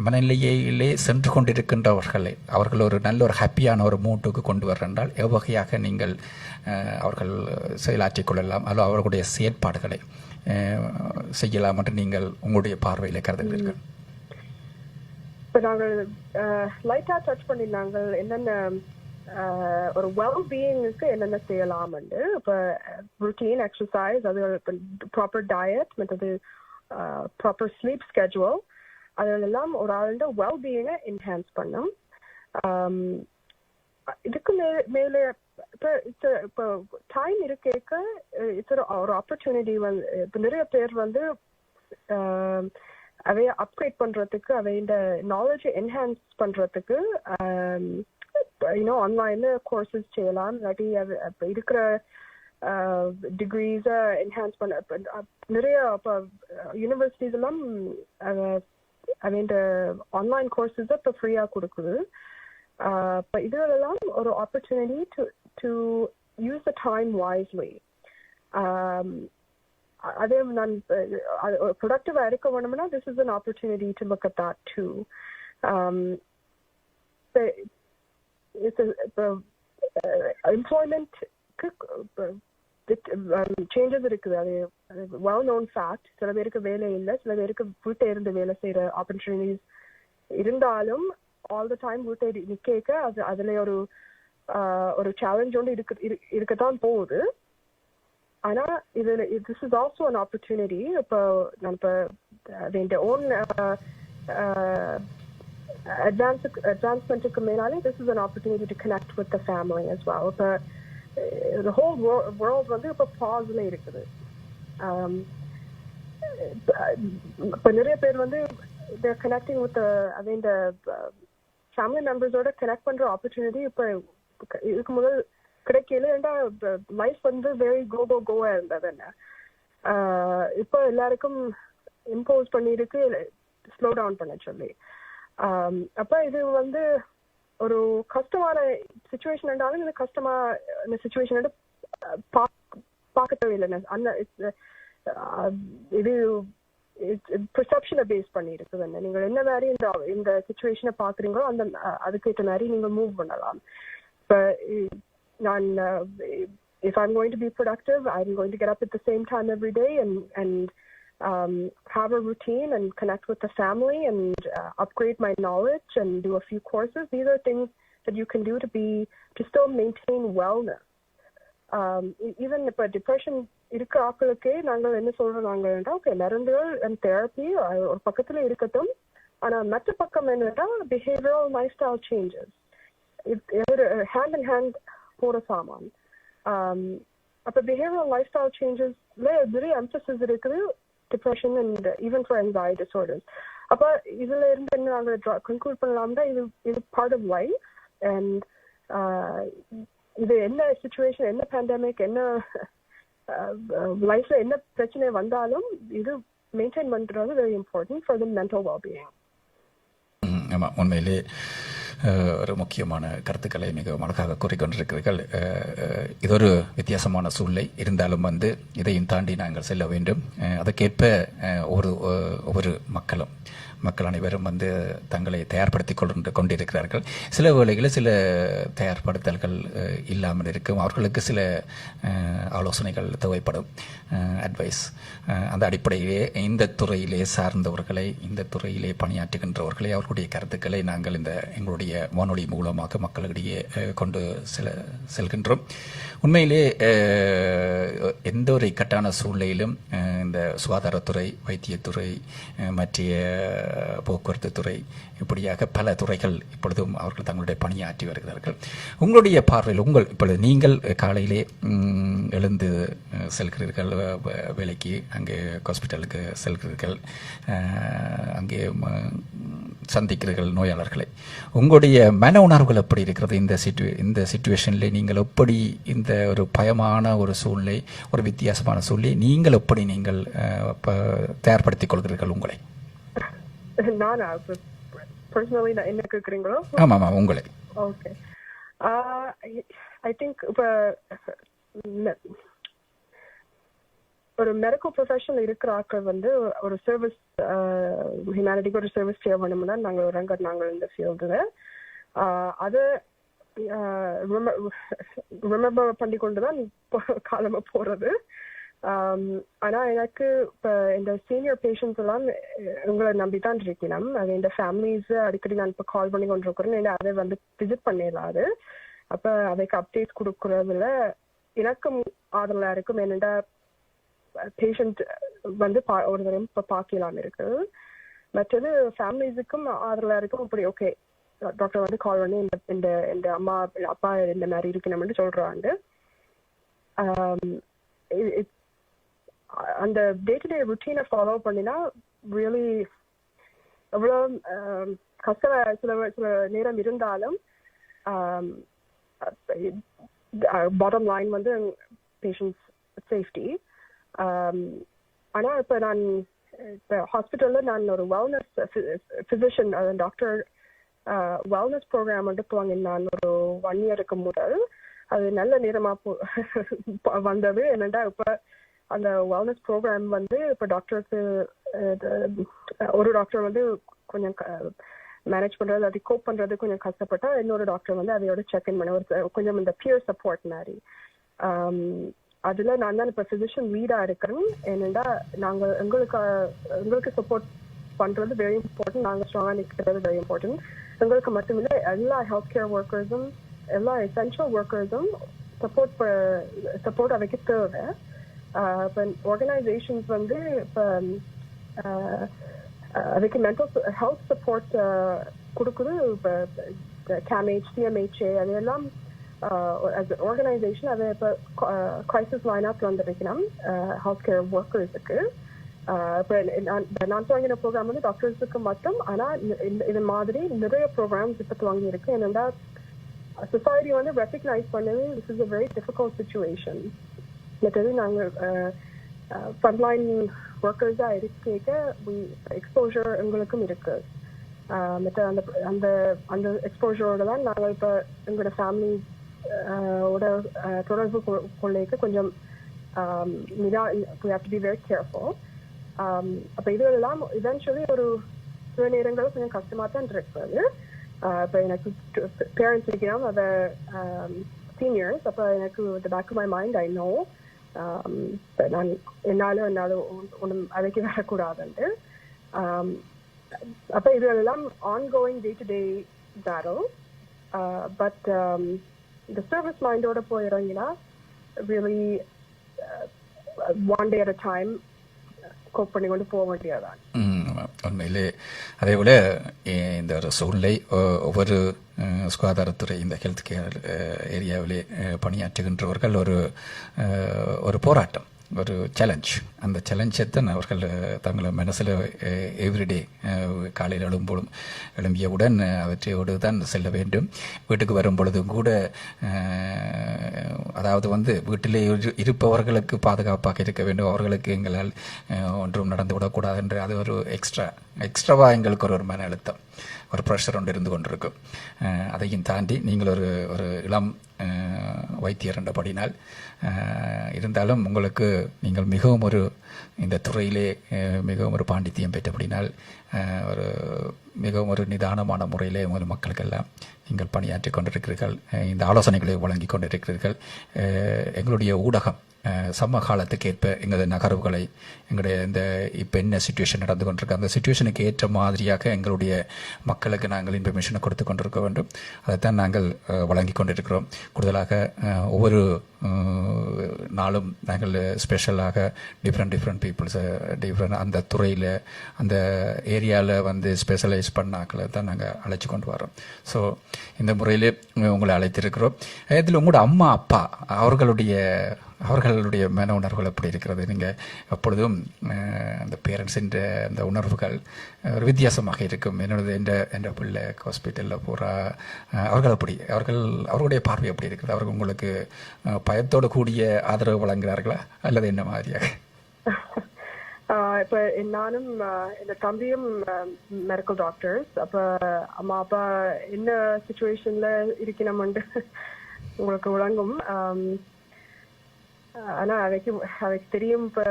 S1: மனநிலையிலே சென்று கொண்டிருக்கின்றவர்களை அவர்கள் ஒரு நல்ல ஒரு ஹாப்பியான ஒரு மூட்டுக்கு கொண்டு வர்றால் எவ்வகையாக நீங்கள் அவர்கள் செயலாற்றிக் கொள்ளலாம், அல்லது அவர்களுடைய செயற்பாடுகளை செய்யலாம் என்று நீங்கள் உங்களுடைய பார்வையில் கருதுகிறீர்கள்?
S2: இப்போ நாங்கள் லைட்டாக டச் பண்ணி நாங்கள் என்னென்ன ஒரு வெல்பீயிங்க்கு என்னென்ன செய்யலாம்னு, இப்போ ருட்டீன் எக்ஸசைஸ், அது ப்ராப்பர் டயட், மற்றது ப்ராப்பர் ஸ்லீப் ஸ்கெட்யூல், அதெல்லாம் ஒரு ஆளுடைய வெல்பீயிங்கை என்ஹான்ஸ் பண்ணும். இதுக்கு மேலே இப்போ டைம் இருக்க ஒரு ஆப்பர்ச்சுனிட்டி இப்போ நிறைய பேர் அவைய அப்கிரேட் பண்றதுக்கு, அவையோட நாலேஜை என்ஹான்ஸ் பண்றதுக்கு ஆன்லைன்ல கோர்சஸ் செய்யலாம். இல்லாட்டி இருக்கிற டிகிரிஸை என்ஹான்ஸ் பண்ண நிறைய இப்போ யூனிவர்சிட்டிஸ் எல்லாம் அவையோட ஆன்லைன் கோர்சஸ் இப்போ ஃப்ரீயா கொடுக்குது. இப்போ இதுவெல்லாம் ஒரு opportunity to use the time wisely. அதே நான் ப்ரொடக்டிவா இருக்க வேணும்னா this is an opportunity to look at that too. எம்ப்ளாய்மெண்ட்க்கு சேஞ்சஸ் இருக்குது. அது வெல் நோன் ஃபேக்ட். சில பேருக்கு வேலை இல்லை, சில பேருக்கு வீட்டை இருந்து வேலை செய்யற ஆப்பர்ச்சுனிட்டிஸ் இருந்தாலும் ஆல் த டைம் வீட்டை நிக்க அதுல ஒரு சேலஞ்ச் ஒன்று இருக்கத்தான் போகுது. ஆனா இதுல this is also an opportunity. இப்போ நான் இப்போ own advancement மேலாலே this is an opportunity to connect with the family as well. இப்போ the whole world இப்போ பாஸ்ல இருக்குது. இப்போ நிறைய பேர் they're connecting with the family members-ஓட connect பண்ற opportunity இப்போ இதுக்கு முதல் கிடைக்கல. ஏன்னா லைஃப் வெரி கோவா இருந்தது. இப்போ எல்லாருக்கும் இம்போஸ் பண்ணிருக்கு ஸ்லோ டவுன் பண்ண சொல்லி. அப்ப இது ஒரு கஷ்டமான சிச்சுவேஷன் இருந்தாலும் இந்த கஷ்டமான சிச்சுவேஷன் பார்க்க தேவையில்லை. அந்த இது பெர்செப்ஷனை பேஸ் பண்ணி இருக்குது. நீங்கள் என்ன மாதிரி இந்த சிச்சுவேஷனை பாக்குறீங்களோ அதுக்கேற்ற மாதிரி நீங்க மூவ் பண்ணலாம். இப்ப நான் if I'm going to be productive, I'm going to get up at the same time every day and have a routine and connect with the family and upgrade my knowledge and do a few courses. These are things that you can do to still maintain wellness. Even if a depression இருக்க ஆக்களுக்கே நாங்கள் என்ன சொல்றாங்கன்னா, okay மருந்துகள் and therapy ஒரு பக்கத்துல இருக்கட்டும், ஆனா மற்ற பக்கம் என்னன்னா behavioral lifestyle changes. hand in hand போற சாமான். அப்ப behavioral lifestyle changes நிறைய emphasis இருக்குது, depression and even for anxiety disorders. அப்ப இதுல இருந்து என்ன நாங்க கன்க்ளூட் பண்ணலாம்னா, இது part of life and இது என்ன சிச்சுவேஷன், என்ன பேண்டமிக், என்ன லைஃப்ல என்ன பிரச்சனை வந்தாலும் இது மெயின்டைன் பண்றது very important for the mental wellbeing.
S1: ஆமா, உண்மையிலே ஒரு முக்கியமான கருத்துக்களை மிக அழகாக கூறிக்கொண்டிருக்கிறீர்கள். இது ஒரு வித்தியாசமான சூழ்நிலை இருந்தாலும் இதையும் தாண்டி நாங்கள் செல்ல வேண்டும். அதற்கேற்ப ஒவ்வொரு மக்கள் அனைவரும் தங்களை தயார்படுத்திக் கொண்டிருக்கிறார்கள். சில வேளைகளில் சில தயார்படுத்தல்கள் இல்லாமல் இருக்கும். அவர்களுக்கு சில ஆலோசனைகள் தேவைப்படும், அட்வைஸ். அந்த அடிப்படையிலே இந்த துறையிலே சார்ந்தவர்களை, இந்த துறையிலே பணியாற்றுகின்றவர்களை, அவர்களுடைய கருத்துக்களை நாங்கள் எங்களுடைய வானொலி மூலமாக மக்களிடையே கொண்டு செல்கின்றோம். உண்மையிலே எந்த ஒரு இக்கட்டான சூழ்நிலையிலும் இந்த சுகாதாரத்துறை, வைத்தியத்துறை, மற்ற போக்குவரத்து துறை, இப்படியாக பல துறைகள் இப்பொழுதும் அவர்கள் தங்களுடைய பணியாற்றி வருகிறார்கள். உங்களுடைய பார்வையில் இப்பொழுது நீங்கள் காலையிலே எழுந்து செல்கிறீர்கள் வேலைக்கு, அங்கே ஹாஸ்பிட்டலுக்கு செல்கிறீர்கள், அங்கே சந்திக்கிறீர்கள் நோயாளர்களை. உங்களுடைய மன உணர்வுகள் எப்படி இருக்கிறது? இந்த சிச்சுவேஷனில் நீங்கள் எப்படி இந்த ஒரு பயமான ஒரு சூழ்நிலை, ஒரு வித்தியாசமான சூழ்நிலை நீங்கள் எப்படி தயார்படுத்திக் கொள்கிறீர்கள் உங்களை?
S2: நானா பர்சனலி என்ன கேக்குறீங்களோ?
S1: ஆமாம், உங்களை.
S2: ஓகே, ஐ திங்க் இப்ப ஒரு மெடிக்கல் ப்ரொஃபஷனல் இருக்கிற ஆட்கள் ஒரு சர்வீஸ், ஹியூமனிட்டிக்கு ஒரு சர்வீஸ் செய்ய வேணும்னா நாங்கள் இந்த ஃபீல்டுல அதை ரிமெம்பர் பண்ணி கொண்டுதான் காலமா போறது. ஆனா எனக்கு இப்ப இந்த சீனியர் பேஷண்ட்ஸ் எல்லாம் உங்களை நம்பித்தான் இருக்கணும். அது இந்த ஃபேமிலிஸ் அடிக்கடி நான் இப்ப கால் பண்ணி கொண்டிருக்கிறேன். அதை விசிட் பண்ணிடலாது. அப்ப அதுக்கு அப்டேட் கொடுக்கறதுல எனக்கும் ஆதரவா இருக்கும். என்னடா பேஷண்ட் ஒரு தரம் இப்ப பாக்கலாம் இருக்கு. மற்றது ஃபேமிலிஸுக்கும் ஆதரவா இருக்கும். இப்படி ஓகே, டாக்டர் கால் பண்ணி இந்த அம்மா அப்பா இந்த மாதிரி இருக்கணும்னு சொல்றாங்க. அந்த டே டு டே ருட்டீனை ஃபாலோ பண்ணினா ரியலி எவ்வளோ கஷ்ட சில நேரம் இருந்தாலும் பாட்டம் லைன் பேஷண்ட்ஸ் சேஃப்டி. ஆனா இப்ப நான் ஹாஸ்பிட்டல்ல நான் ஒரு wellness physician, doctor wellness program துவங்கினான் ஒரு 1 இயருக்கு முதல். அது நல்ல நேரமா வந்தது. என்னடா இப்ப அந்த வெல்னஸ் ப்ரோக்ராம் இப்ப டாக்டருக்கு ஒரு டாக்டர் கொஞ்சம் மேனேஜ் பண்றது, அதை கோப் பண்றது கொஞ்சம் கஷ்டப்பட்டா, இன்னொரு டாக்டர் அதையோட செக் இன் பண்ண கொஞ்சம் இந்த பியர் சப்போர்ட் மாதிரி. அதுல நான் தான் இப்ப பிசிஷியன் லீடா இருக்கிறேன். என்னடா நாங்க எங்களுக்கு சப்போர்ட் பண்றது வெரி இம்பார்ட்டன்ட். நாங்க ஸ்ட்ராங்கா நிற்கிறது வெரி இம்பார்ட்டன்ட். எங்களுக்கு மட்டுமில்லை, எல்லா ஹெல்த் கேர் ஒர்க்கர்ஸும், எல்லா எசென்ஷியல் ஒர்க்கர்ஸும் சப்போர்ட் அவைக்கு தேவை. இப்போ ஆர்கனைசேஷன்ஸ் இப்போ அதுக்கு மென்டல் ஹெல்த் சப்போர்ட் கொடுக்குது. இப்போ கேம்ஹெச், சிஎம்ஹெச்ஏ அதெல்லாம் ஆர்கனைசேஷன் அதை இப்போ கிரைசிஸ் லைனப்ல வந்துருக்கணும் ஹெல்த் கேர் ஒர்க்கர்ஸுக்கு. இப்போ நான் துவங்கின ப்ரோக்ராம் டாக்டர்ஸுக்கு மட்டும். ஆனால் இது மாதிரி நிறைய ப்ரோக்ராம்ஸ் இப்போ துவங்கி இருக்கு. என்னென்னா சொசைட்டி ரெக்கக்னைஸ் பண்ணது this is a very difficult situation. மற்றது நாங்கள் ஃப்ரண்ட்லைன் ஒர்க்கர்ஸாக இருக்க எக்ஸ்போஜர் எங்களுக்கும் இருக்கு. மற்ற அந்த எக்ஸ்போஜரோட தான் நாங்கள் இப்போ எங்களோட ஃபேமிலி தொடர்பு கொள்ளைக்கு கொஞ்சம் we have to be very careful. அப்போ இதெல்லாம் eventually ஒரு சில நேரங்களும் கொஞ்சம் கஷ்டமாக தான் இருக்குது. இப்போ எனக்கு பேரண்ட்ஸ் இருக்கணும், அதை சீனியர்ஸ். அப்போ எனக்கு the back of my mind I know நான் என்னாலும் ஒன்றும் அதைக்கு வரக்கூடாதுன்ட்டு. அப்போ இதெல்லாம் ongoing day to day battle. But இந்த சர்வீஸ் மைண்டோட போயிடுறீங்கன்னா really one day at a time cope பண்ணி கொண்டு போக வேண்டியதான்.
S1: உண்மையிலே அதே போல இந்த ஒரு சூழ்நிலை ஒவ்வொரு சுகாதாரத்துறை, இந்த ஹெல்த் கேர் ஏரியாவிலே பணியாற்றுகின்றவர்கள் ஒரு போராட்டம். ஒரு சேலஞ்ச். அந்த சேலஞ்சை தான் அவர்கள் தங்களை மனசில் எவ்ரிடே காலையில் எழும்பியவுடன் அவற்றையோடு தான் செல்ல வேண்டும். வீட்டுக்கு வரும் பொழுதும் கூட அதாவது வீட்டிலே இருப்பவர்களுக்கு பாதுகாப்பாக இருக்க வேண்டும், அவர்களுக்கு எங்களால் ஒன்றும் நடந்துவிடக்கூடாது என்று அது ஒரு எக்ஸ்ட்ராவாக எங்களுக்கு ஒரு மன அழுத்தம், ஒரு ப்ரெஷர் ஒன்று இருந்து கொண்டிருக்கும். அதையும் தாண்டி நீங்கள் ஒரு இளம் வைத்தியர் என்றபடினால் இருந்தாலும் உங்களுக்கு நீங்கள் மிகவும் இந்த துறையிலே மிகவும் ஒரு பாண்டித்தியம் பெற்றபடினால் மிகவும் ஒரு நிதானமான முறையிலே உங்கள் மக்களுக்கெல்லாம் நீங்கள் பணியாற்றி கொண்டிருக்கிறீர்கள், இந்த ஆலோசனைகளை வழங்கி கொண்டிருக்கிறீர்கள். எங்களுடைய ஊடகம் சமகாலத்துக்கு ஏற்ப எங்களது நகர்வுகளை எங்களுடைய இந்த இப்போ என்ன சிச்சுவேஷன் நடந்து கொண்டிருக்கு அந்த சிச்சுவேஷனுக்கு ஏற்ற மாதிரியாக எங்களுடைய மக்களுக்கு நாங்கள் இன்ஃபர்மேஷனை கொடுத்து கொண்டிருக்க வேண்டும். அதைத்தான் நாங்கள் வழங்கி கொண்டிருக்கிறோம். கூடுதலாக ஒவ்வொரு நாளும் நாங்கள் ஸ்பெஷலாக டிஃப்ரெண்ட் பீப்புள்ஸை அந்த துறையில் அந்த ஏரியாவில் ஸ்பெஷலைஸ் பண்ணாக்களை தான் நாங்கள் அழைச்சி கொண்டு வரோம். ஸோ இந்த முறையிலே உங்களை அழைத்திருக்கிறோம். இதில் உங்களோட அம்மா அப்பா அவர்களுடைய மன உணர்வுகள் எப்படி இருக்கிறது? நீங்கள் எப்பொழுதும் அந்த பேரண்ட்ஸின் அந்த உணர்வுகள் ஒரு வித்தியாசமாக இருக்கும். என்ற பிள்ளை ஹாஸ்பிட்டலில் போகிறா, அவர்களுடைய பார்வை எப்படி இருக்குது? அவர்கள் உங்களுக்கு பயத்தோடு கூடிய ஆதரவு வழங்குகிறார்களா அல்லது என்ன மாதிரியாக?
S2: இப்ப நானும் இந்த தம்பியும் மெடிக்கல் டாக்டர்ஸ். அப்ப அம்மா அப்பா என்ன சிச்சுவேஷன்ல இருக்கணும்னு உங்களுக்கு விளங்கும். ஆனா அவைக்கு தெரியும் இப்ப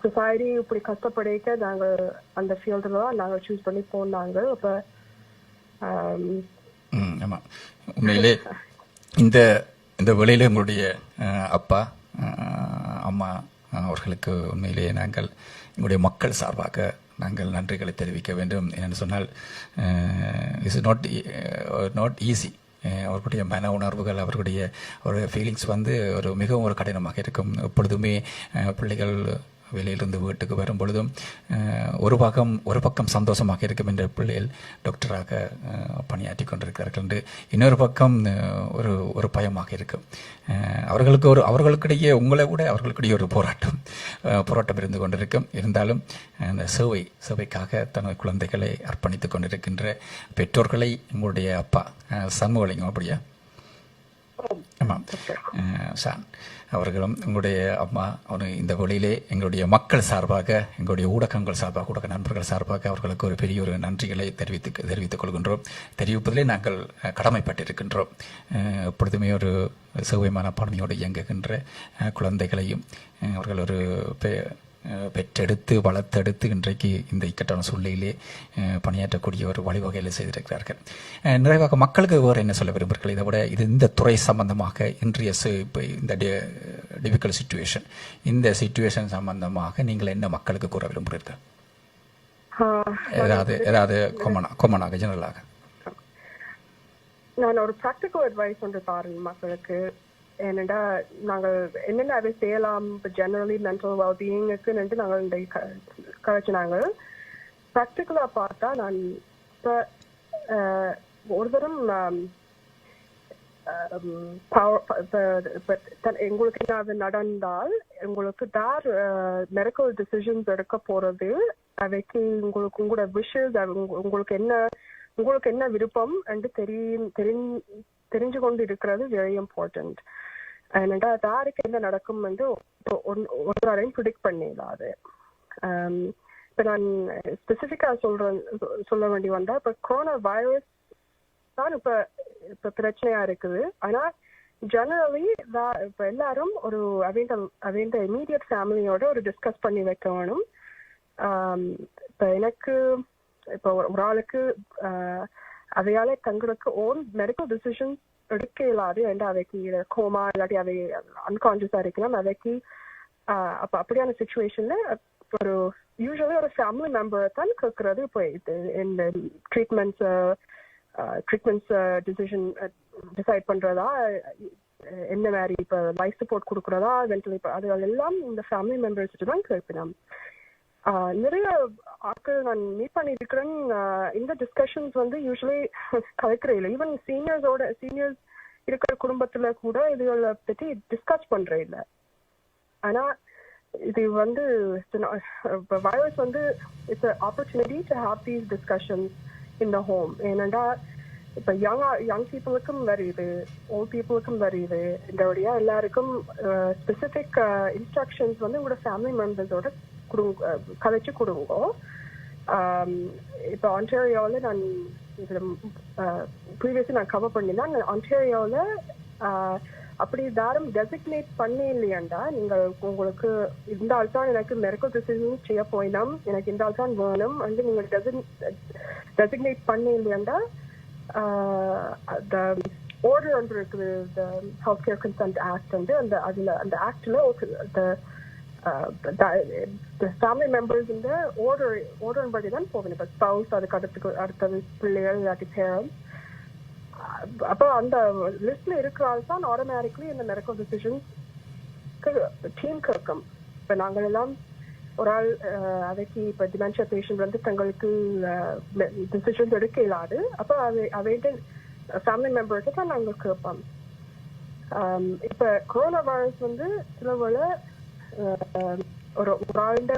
S2: சொசைட்டி இப்படி கஷ்டப்படைக்க நாங்கள் அந்த ஃபீல்டுல தான் நாங்கள் சூஸ் பண்ணி போனாங்க. அப்ப
S1: ஆமா, உண்மையிலே இந்த வேளையில உங்களுடைய அப்பா அம்மா அவர்களுக்கு உண்மையிலேயே நாங்கள் எங்களுடைய மக்கள் சார்பாக நாங்கள் நன்றிகளை தெரிவிக்க வேண்டும். என்னென்னு சொன்னால் இட்ஸ் நாட் ஈஸி. அவர்களுடைய மன உணர்வுகள், அவர்களுடைய ஒரு ஃபீலிங்ஸ் மிகவும் ஒரு கடினமாக இருக்கும். எப்பொழுதுமே பிள்ளைகள் வெளியிலிருந்து வீட்டுக்கு வரும் பொழுதும் ஒரு பக்கம் சந்தோஷமாக இருக்கும் என்ற பிள்ளைகள் டாக்டராக பணியாற்றி கொண்டிருக்கிறார்கள் என்று இன்னொரு பக்கம் ஒரு பயமாக இருக்கும். அவர்களுக்கிடையே உங்களை விட அவர்களுக்கிடையே ஒரு போராட்டம் இருந்து கொண்டிருக்கும். இருந்தாலும் அந்த சேவைக்காக தனது குழந்தைகளை அர்ப்பணித்துக் கொண்டிருக்கின்ற பெற்றோர்களை உங்களுடைய அப்பா சண்முகலிங்கம் அப்படியா? ஆமாம், ஷான் அவர்களும் உங்களுடைய அம்மா இந்த வழியிலே எங்களுடைய மக்கள் சார்பாக, எங்களுடைய ஊடகங்கள் சார்பாக, ஊடக நண்பர்கள் சார்பாக அவர்களுக்கு ஒரு பெரிய ஒரு நன்றிகளை தெரிவித்துக் கொள்கின்றோம். தெரிவிப்பதிலே நாங்கள் கடமைப்பட்டிருக்கின்றோம். எப்பொழுதுமே ஒரு சேவை மனப்பான்மையோடு இயங்குகின்ற குழந்தைகளையும் அவர்கள் பெற்றெடுத்து வளர்த்தெடுத்து இன்றைக்கு இந்த இக்கட்டான சூழ்நிலையிலே பணியாற்றக்கூடிய ஒரு வழிவகையில் செய்திருக்கிறார்கள். நிறைவாக மக்களுக்கு வேறு என்ன சொல்ல விரும்புகிறீர்கள்? இதை விட இந்த துறை சம்பந்தமாக இன்றைய இப்போ இந்த டிஃபிகல்ட் சிச்சுவேஷன், இந்த சிச்சுவேஷன் சம்பந்தமாக நீங்கள் என்ன மக்களுக்கு கூற விரும்புகிறீர்கள்? ஏதாவது கொமனாக ஜெனரலாக
S2: நான் ஒரு ப்ராக்டிக்கல் அட்வைஸ் ஒன்று தரேன் மக்களுக்கு. ஏன்னா நாங்கள் என்னென்ன அதை செய்யலாம் இப்போ ஜெனரலி மென்டல் வெல்பீயிங்குக்கு நாங்கள் இந்த கழிச்சினாங்க. ப்ராக்டிக்கலாக பார்த்தா நான் இப்போ ஒரு தரம் உங்களுக்கு என்ன அது நடந்தால் உங்களுக்கு மெடிக்கல் டிசிஷன்ஸ் எடுக்க போறது அவைக்கு உங்களோட விஷஸ், உங்களுக்கு என்ன விருப்பம் என்று தெரிஞ்சு கொண்டு இருக்கிறது வெரி இம்பார்ட்டன்ட். ஏன்னா யாருக்கு என்ன நடக்கும் ஒருவரையும் ப்ரிடிக்ட் பண்ணிடாது. இப்போ நான் ஸ்பெசிஃபிக்கா சொல்ல வேண்டி வந்தா, இப்போ கொரோனா வைரஸ் தான் இப்போ பிரச்சனையா இருக்குது. ஆனா ஜெனரலி இப்போ எல்லாரும் அவங்க இமீடியட் ஃபேமிலியோட ஒரு டிஸ்கஸ் பண்ணி வைக்க வேணும். இப்போ எனக்கு இப்போ ஒரு ஆளுக்கு அவையால தங்களுக்கு ஓன் மெடிக்கல் டிசிஷன்ஸ் எடுக்க இல்லாது அவைக்கு கோமா இல்லாட்டி அவை அன்கான்சியஸா இருக்கலாம். அவைக்கு அப்படியான சிச்சுவேஷன்ல ஒரு யூஸ்வலி ஒரு ஃபேமிலி மெம்பரை தான் கேட்கறது. இப்போ இந்த ட்ரீட்மெண்ட்ஸ் டிசிஷன் டிசைட் பண்றதா, என்ன மாதிரி இப்போ லைஃப் சப்போர்ட் கொடுக்குறதா, அது எல்லாம் இந்த ஃபேமிலி மெம்பர்ஸ்ட்டு தான் கேட்கணும். நிறைய ஆட்கள் நான் மீட் பண்ணியிருக்கிறேன். இந்த டிஸ்கஷன்ஸ் யூஸ்வலி கலைக்கிற இல்லை. ஈவன் சீனியர்ஸ் இருக்கிற குடும்பத்துல கூட இதுகளை பத்தி டிஸ்கஸ் பண்றே இல்லை. ஆனா இது வந்து வைரஸ் வந்து it's opportunity to have these discussions in the home. ஏனென்றா இப்ப யங் பீப்புளுக்கும் வருது, ஓல்ட் பீப்புளுக்கும் வருது. இதோடைய எல்லாருக்கும் ஸ்பெசிபிக் இன்ஸ்ட்ரக்ஷன்ஸ் வந்து உங்களோட ஃபேமிலி மெம்பர்ஸோட கதைச்சு கொடுங்க. இப்போ ஆன்டாரியோவில் நான் இதில் ப்ரீவியஸாக நான் கவர் பண்ணியிருந்தேன். ஆன்டாரியோவில் அப்படி யாரும் டெசிக்னேட் பண்ணி இல்லையாண்டா, நீங்கள் உங்களுக்கு இந்த ஆள் தான் எனக்கு மெடிக்கல் டிசிஷன் செய்ய போயினோம், எனக்கு இந்த ஆள் தான் வேணும் வந்து நீங்கள் டெசிக்னேட் பண்ணி இல்லையாண்டா, order ஒன்று இருக்குது, the Health Care Consent Act வந்து அந்த ஆக்ட்ல the family members இந்த order படி தான் போகணும். இப்போ ஸ்பவுஸ், அதுக்கு அடுத்தது பிள்ளைகள் இல்லாட்டி பேரண்ட்ஸ். அப்போ அந்த லிஸ்ட்ல இருக்கிறால் தான் ஆட்டோமேட்டிக்லி இந்த மெடிக்கல் டிசிஷன் டீம் இருக்கும். இப்போ நாங்கள் எல்லாம் ஒரு ஆள் அதைக்கு இப்போ டிமென்ஷியா பேஷண்ட் வந்து தங்களுக்கு டிசிஷன்ஸ் எடுக்க இல்லாது, அப்போ அவைட்டு ஃபேமிலி மெம்பர்ஸை தான் நாங்கள் கேட்போம். இப்போ கொரோனா வைரஸ் வந்து சில வேளை ஒரு ஆளுட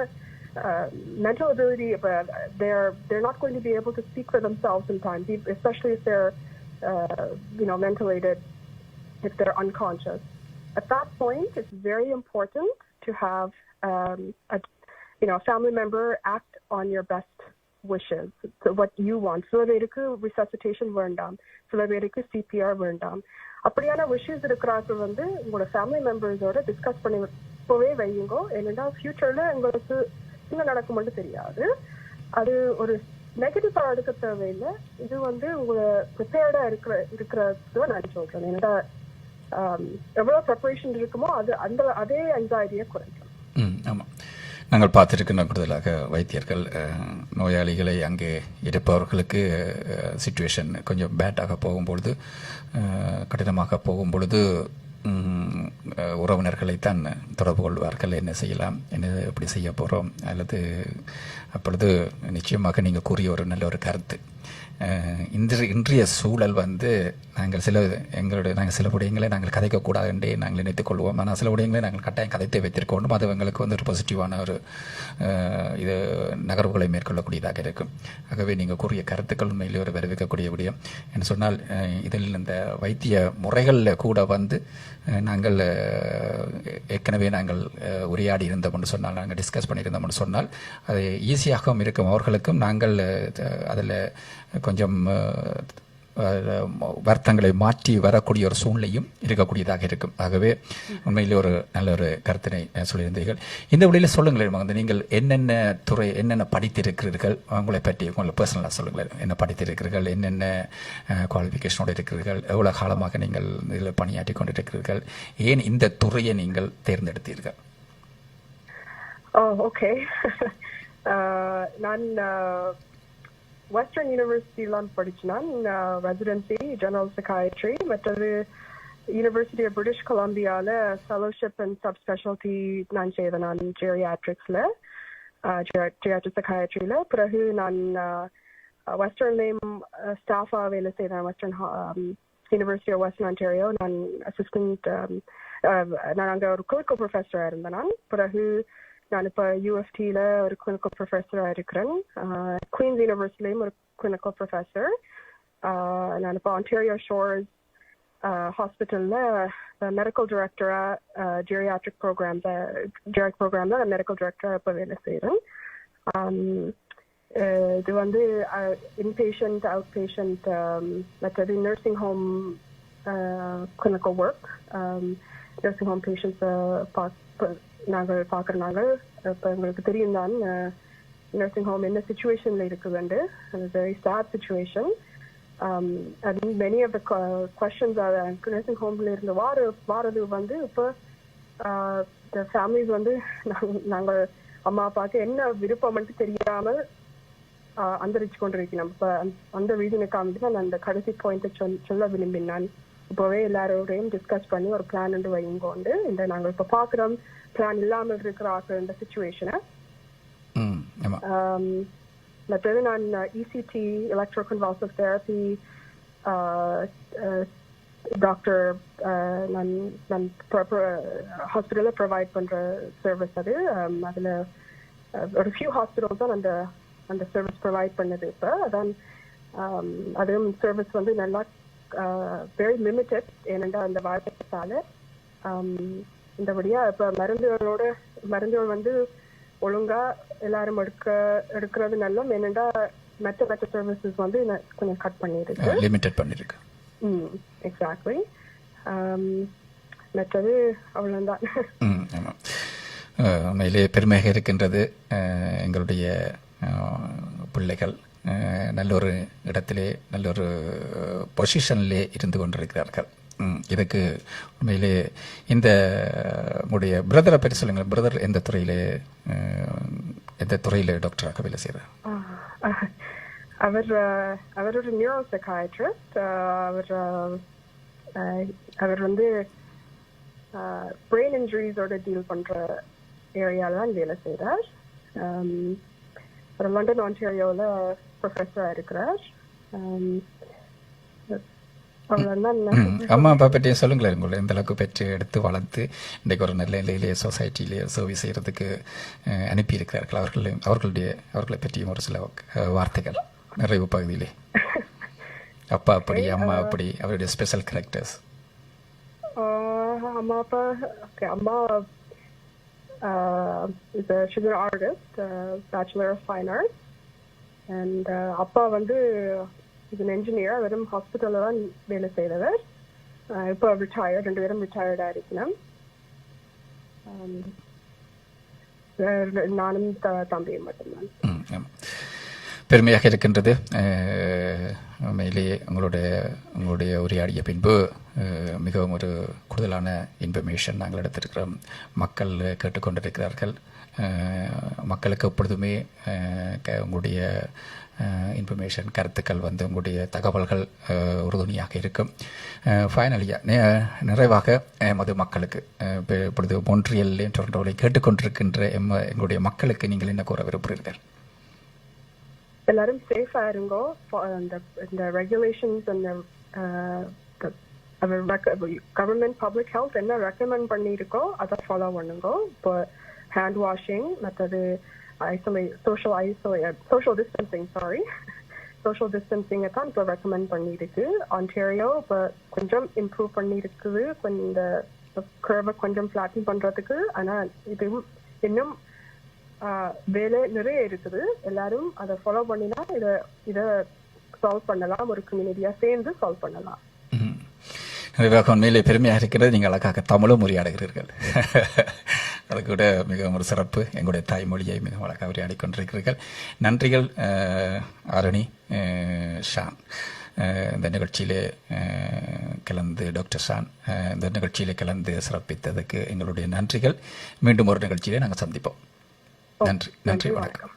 S2: mental ability, they're not going to be able to speak for themselves sometimes, especially if they're ventilated, if they're unconscious. At that point, it's very important to have a family member act on your best wishes, so what you want. சில பேருக்கு resuscitation வேண்டாம், சில பேருக்கு CPR வேண்டாம். அப்படியான wishes இருக்கிறாங்க வந்து உங்களோட ஃபேமிலி மெம்பர்ஸோட டிஸ்கஸ் பண்ணி இப்போவே வையுங்க. ஏன்னா ஃபியூச்சர்ல உங்களுக்கு என்ன நடக்கும்னு தெரியாது. அது ஒரு நெகட்டிவா எடுக்க தேவையில்லை. இது வந்து உங்களை ப்ரிப்பேர்டா இருக்கிறது நான் சொல்றேன். ஏன்னா எவ்வளவு ப்ரிப்பரேஷன் இருக்குமோ அதே ஆங்ஸைட்டியை குறைக்கும்.
S1: ஆமாம், நாங்கள் பார்த்துருக்கின்ற கூடுதலாக வைத்தியர்கள் நோயாளிகளை அங்கே இருப்பவர்களுக்கு சிச்சுவேஷன் கொஞ்சம் பேட்டாக போகும்பொழுது, கடினமாக போகும்பொழுது உறவினர்களைத்தான் தொடர்பு கொள்வார்கள். என்ன செய்யலாம், என்ன எப்படி செய்ய போகிறோம், அல்லது அப்பொழுது நிச்சயமாக நீங்கள் கூறிய ஒரு நல்ல ஒரு கருத்து. இன்றைய சூழல் வந்து நாங்கள் சில விடயங்களை நாங்கள் கதைக்கக்கூடாது என்றே நாங்கள் நினைத்துக் கொள்வோம். ஆனால் சில விடயங்களை நாங்கள் கட்டாயம் கதைத்து வைத்திருக்கணும். அது எங்களுக்கு வந்து ஒரு பாசிட்டிவான ஒரு இது நகர்வுகளை மேற்கொள்ளக்கூடியதாக இருக்கும். ஆகவே நீங்கள் கூறிய கருத்துக்கள் உண்மையிலே ஒரு வரவேற்கக்கூடிய விடயம். என்று சொன்னால் இதில் இந்த வைத்திய முறைகளில் கூட வந்து நாங்கள் ஏற்கனவே நாங்கள் உரையாடி இருந்தோம் என்று சொன்னால், நாங்கள் டிஸ்கஸ் பண்ணியிருந்தோம் என்று சொன்னால் அது ஈஸியாகவும் இருக்கும். அவர்களுக்கும் நாங்கள் அதில் கொஞ்சம் வருத்தங்களை மாற்றி வரக்கூடிய ஒரு சூழ்நிலையும் இருக்கக்கூடியதாக இருக்கும். ஆகவே உண்மையிலே ஒரு நல்ல ஒரு கருத்தினை சொல்லியிருந்தீர்கள். இந்த வழியில் சொல்லுங்களேன், வந்து நீங்கள் என்னென்ன படித்திருக்கிறீர்கள், உங்களை பற்றி உங்களை பர்சனலாக சொல்லுங்களேன். என்ன படித்திருக்கிறீர்கள், என்னென்ன குவாலிஃபிகேஷனோடு இருக்கிறீர்கள், எவ்வளோ காலமாக நீங்கள் இதில் பணியாற்றி கொண்டிருக்கிறீர்கள், ஏன் இந்த துறையை நீங்கள் தேர்ந்தெடுத்தீர்கள்?
S2: ஓகே, நான் Western University படிச்சினான் ரெசிடென்சி ஜெனரல் சைக்காட்ரி. மற்றது யூனிவர்சிட்டி ஆஃப் பிரிட்டிஷ் கொலம்பியாவில் ஃபெலோஷிப் அண்ட் சப் ஸ்பெஷாலிட்டி நான் செய்தேன். நான் ஜெரியாட்ரிக்ஸில் ஜெரியாட்ரிக் சைக்காட்ரியில். பிறகு நான் வெஸ்டர்ன்லேயும் ஸ்டாஃபாக வேலை செய்தேன். Western University of Western Ontario நான் அசிஸ்டன்ட், நான் அங்கே ஒரு கிளினிக்கல் ப்ரொஃபஸராக இருந்தேன். நான் பிறகு நான் இப்போ UFTல ஒரு கிளினிக்கல் ப்ரொஃபஸராக இருக்கிறேன். குயின்ஸ் யூனிவர்சிட்டிலையும் ஒரு கிளினிக்கல் ப்ரொஃபஸர். நான் இப்போ ஆன்டாரியோ ஷோர்ஸ் ஹாஸ்பிட்டலில் மெடிக்கல் டைரக்டராக ஜெரியாட்ரிக் ப்ரோக்ராமில் மெடிக்கல் டைரக்டராக இப்போ வேலை செய்கிறேன். இது வந்து இன்பேஷண்ட், அவுட் பேஷண்ட், மற்றது nursing home clinical work, nursing home பேஷண்ட்ஸை நாங்கள் பார்க்குறோம். இப்போ எங்களுக்கு தெரியும் தான் நர்சிங் ஹோம் என்ன சுச்சுவேஷனில் இருக்குதுண்டு. Very sad situation. Many of the questions nursing ஹோம்ல இருந்து வாரது வந்து இப்போ ஃபேமிலிஸ் வந்து நாங்கள் அம்மா அப்பாவுக்கு என்ன விருப்பம்னு தெரியாமல் அந்தரிச்சு கொண்டிருக்கணும். இப்போ அந்த ரீசனுக்காக நான் அந்த கடைசி பாயிண்ட்டை சொல்ல விரும்பினான். இப்போவே எல்லாரோடையும் டிஸ்கஸ் பண்ணி ஒரு பிளான் வந்து வைங்கோண்டு இந்த நாங்கள் இப்போ பார்க்குறோம். பிளான் இல்லாமல் இருக்கிறாங்க இந்த சுச்சுவேஷனை. மற்றது நான் ECT, எலக்ட்ரோகன்வல்சிவ் தெரப்பி, டாக்டர் நான் நான் ஹாஸ்பிட்டலில் ப்ரொவைட் பண்ணுற சர்வீஸ் அது. அதில் ஒரு ஃபியூ ஹாஸ்பிட்டல்ஸ் தான் அந்த அந்த சர்வீஸ் ப்ரொவைட் பண்ணது. இப்போ அதான் அதுவும் சர்வீஸ் வந்து நல்லா வெரி லிமிட்டட். ஏனென்றால் அந்த வாழ்க்கைத்தால் இந்தபடியாக இப்போ மருந்துகள் வந்து ஒழுங்கா எல்லாரும் எடுக்கிறது நல்ல. ஏனென்றா மற்ற சர்வீசஸ் வந்து கொஞ்சம் கட் பண்ணியிருக்கு,
S1: லிமிட்டட் பண்ணியிருக்கு.
S2: எக்ஸாக்ட்லி. மற்றது அவ்வளோதான்.
S1: உண்மையிலே பெருமையாக இருக்கின்றது. எங்களுடைய பிள்ளைகள் நல்ல ஒரு இடத்திலே நல்ல ஒரு பொசிஷன்லே இருந்து கொண்டிருக்கிறார்கள். இதுக்கு உண்மையிலே இந்த உங்களுடைய பிரதரை பற்றி சொல்லுங்கள். பிரதர் எந்த துறையில டாக்டராக வேலை செய்கிறார்?
S2: அவர் ஒரு நியூரோ சைக்காட்ரிஸ்ட். அவர் வந்து பிரெயின் இன்ஜுரிஸோட டீல் பண்ற ஏரியால தான் வேலை செய்கிறார். அவர் லண்டன் ஆன்டாரியோவில் ப்ரொஃபஸராக இருக்கிறார்.
S1: அம்மா அப்பா பற்றி சொல்லுங்களேன். உங்களை எந்த அளவுக்கு பெற்று எடுத்து வளர்த்து இன்றைக்கு ஒரு நல்ல நிலையிலேயே சொசைட்டிலேயே சர்வீஸ் செய்கிறதுக்கு அனுப்பியிருக்கிறார்கள். அவர்களை பற்றியும் ஒரு சில வார்த்தைகள் நிறைவு பகுதியிலே. அப்பா அப்படி, அம்மா அப்படி, அவருடைய ஸ்பெஷல் கேரக்டர்ஸ்.
S2: அம்மா அப்பா அம்மா is a sugar artist, Bachelor of Fine Arts, and அப்பா வந்து is an engineer. அவரும் ஹாஸ்பிட்டலில் தான் வேலை செய்தவர். இப்போ ரிட்டையர்ட், 2 பேரும் ரிட்டையர்ட் ஆகிருக்கணும். நானும் தம்பியும் மட்டும்தான்.
S1: பெருமையாக இருக்கின்றது. உண்மையிலேயே உங்களுடைய உரையாடிய பின்பு மிகவும் ஒரு கூடுதலான இன்ஃபர்மேஷன் நாங்கள் எடுத்திருக்கிறோம். மக்கள் கேட்டுக்கொண்டிருக்கிறார்கள். மக்களுக்கு எப்பொழுதுமே உங்களுடைய இன்ஃபர்மேஷன், கருத்துக்கள் வந்து உங்களுடைய தகவல்கள் உறுதுணையாக இருக்கும். ஃபைனலியாக நிறைவாக எமது மக்களுக்கு இப்பொழுது மொன்ட்ரியல் டொரண்டோவை கேட்டுக்கொண்டிருக்கின்ற எங்களுடைய மக்களுக்கு நீங்கள் என்ன கூற விரும்புகிறீர்கள்?
S2: எல்லாரும் சேஃபா இருங்கோ. இந்த ரெகுலேஷன்ஸ் அந்த கவர்மெண்ட் பப்ளிக் ஹெல்த் என்ன ரெக்கமெண்ட் பண்ணியிருக்கோ அதை ஃபாலோ பண்ணுங்கோ. இப்போ ஹேண்ட் வாஷிங், மற்றது சோஷியல் டிஸ்டன்சிங்கை தான் இப்போ ரெக்கமெண்ட் பண்ணியிருக்கு. ஆன்டாரியோ இப்போ கொஞ்சம் இம்ப்ரூவ் பண்ணியிருக்குது, இந்த கர்வை கொஞ்சம் ஃப்ளாட்டன் பண்ணுறதுக்கு. ஆனால் இது இன்னும் வேலை நிறைய இருக்குது. எல்லாரும் அதை ஃபாலோ பண்ணினா இதை சால்வ் பண்ணலாம். ஒரு கம்யூனிட்டியாக சேர்ந்து சால்வ் பண்ணலாம்.
S1: நிறைவாக உண்மையிலே பெருமையாக இருக்கிறது. நீங்கள் அழகாக தமிழும் உரையாடுகிறீர்கள். அது கூட மிகவும் ஒரு சிறப்பு. எங்களுடைய தாய்மொழியை மிகவும் அழகாக உரையாடி கொண்டிருக்கிறீர்கள். நன்றிகள் ஆரணி ஷான். இந்த நிகழ்ச்சியிலே கலந்து டாக்டர் ஷான் இந்த நிகழ்ச்சியிலே கலந்து சிறப்பித்ததுக்கு எங்களுடைய நன்றிகள். மீண்டும் ஒரு நிகழ்ச்சியிலே நாங்கள் சந்திப்போம். நன்றி, வணக்கம்.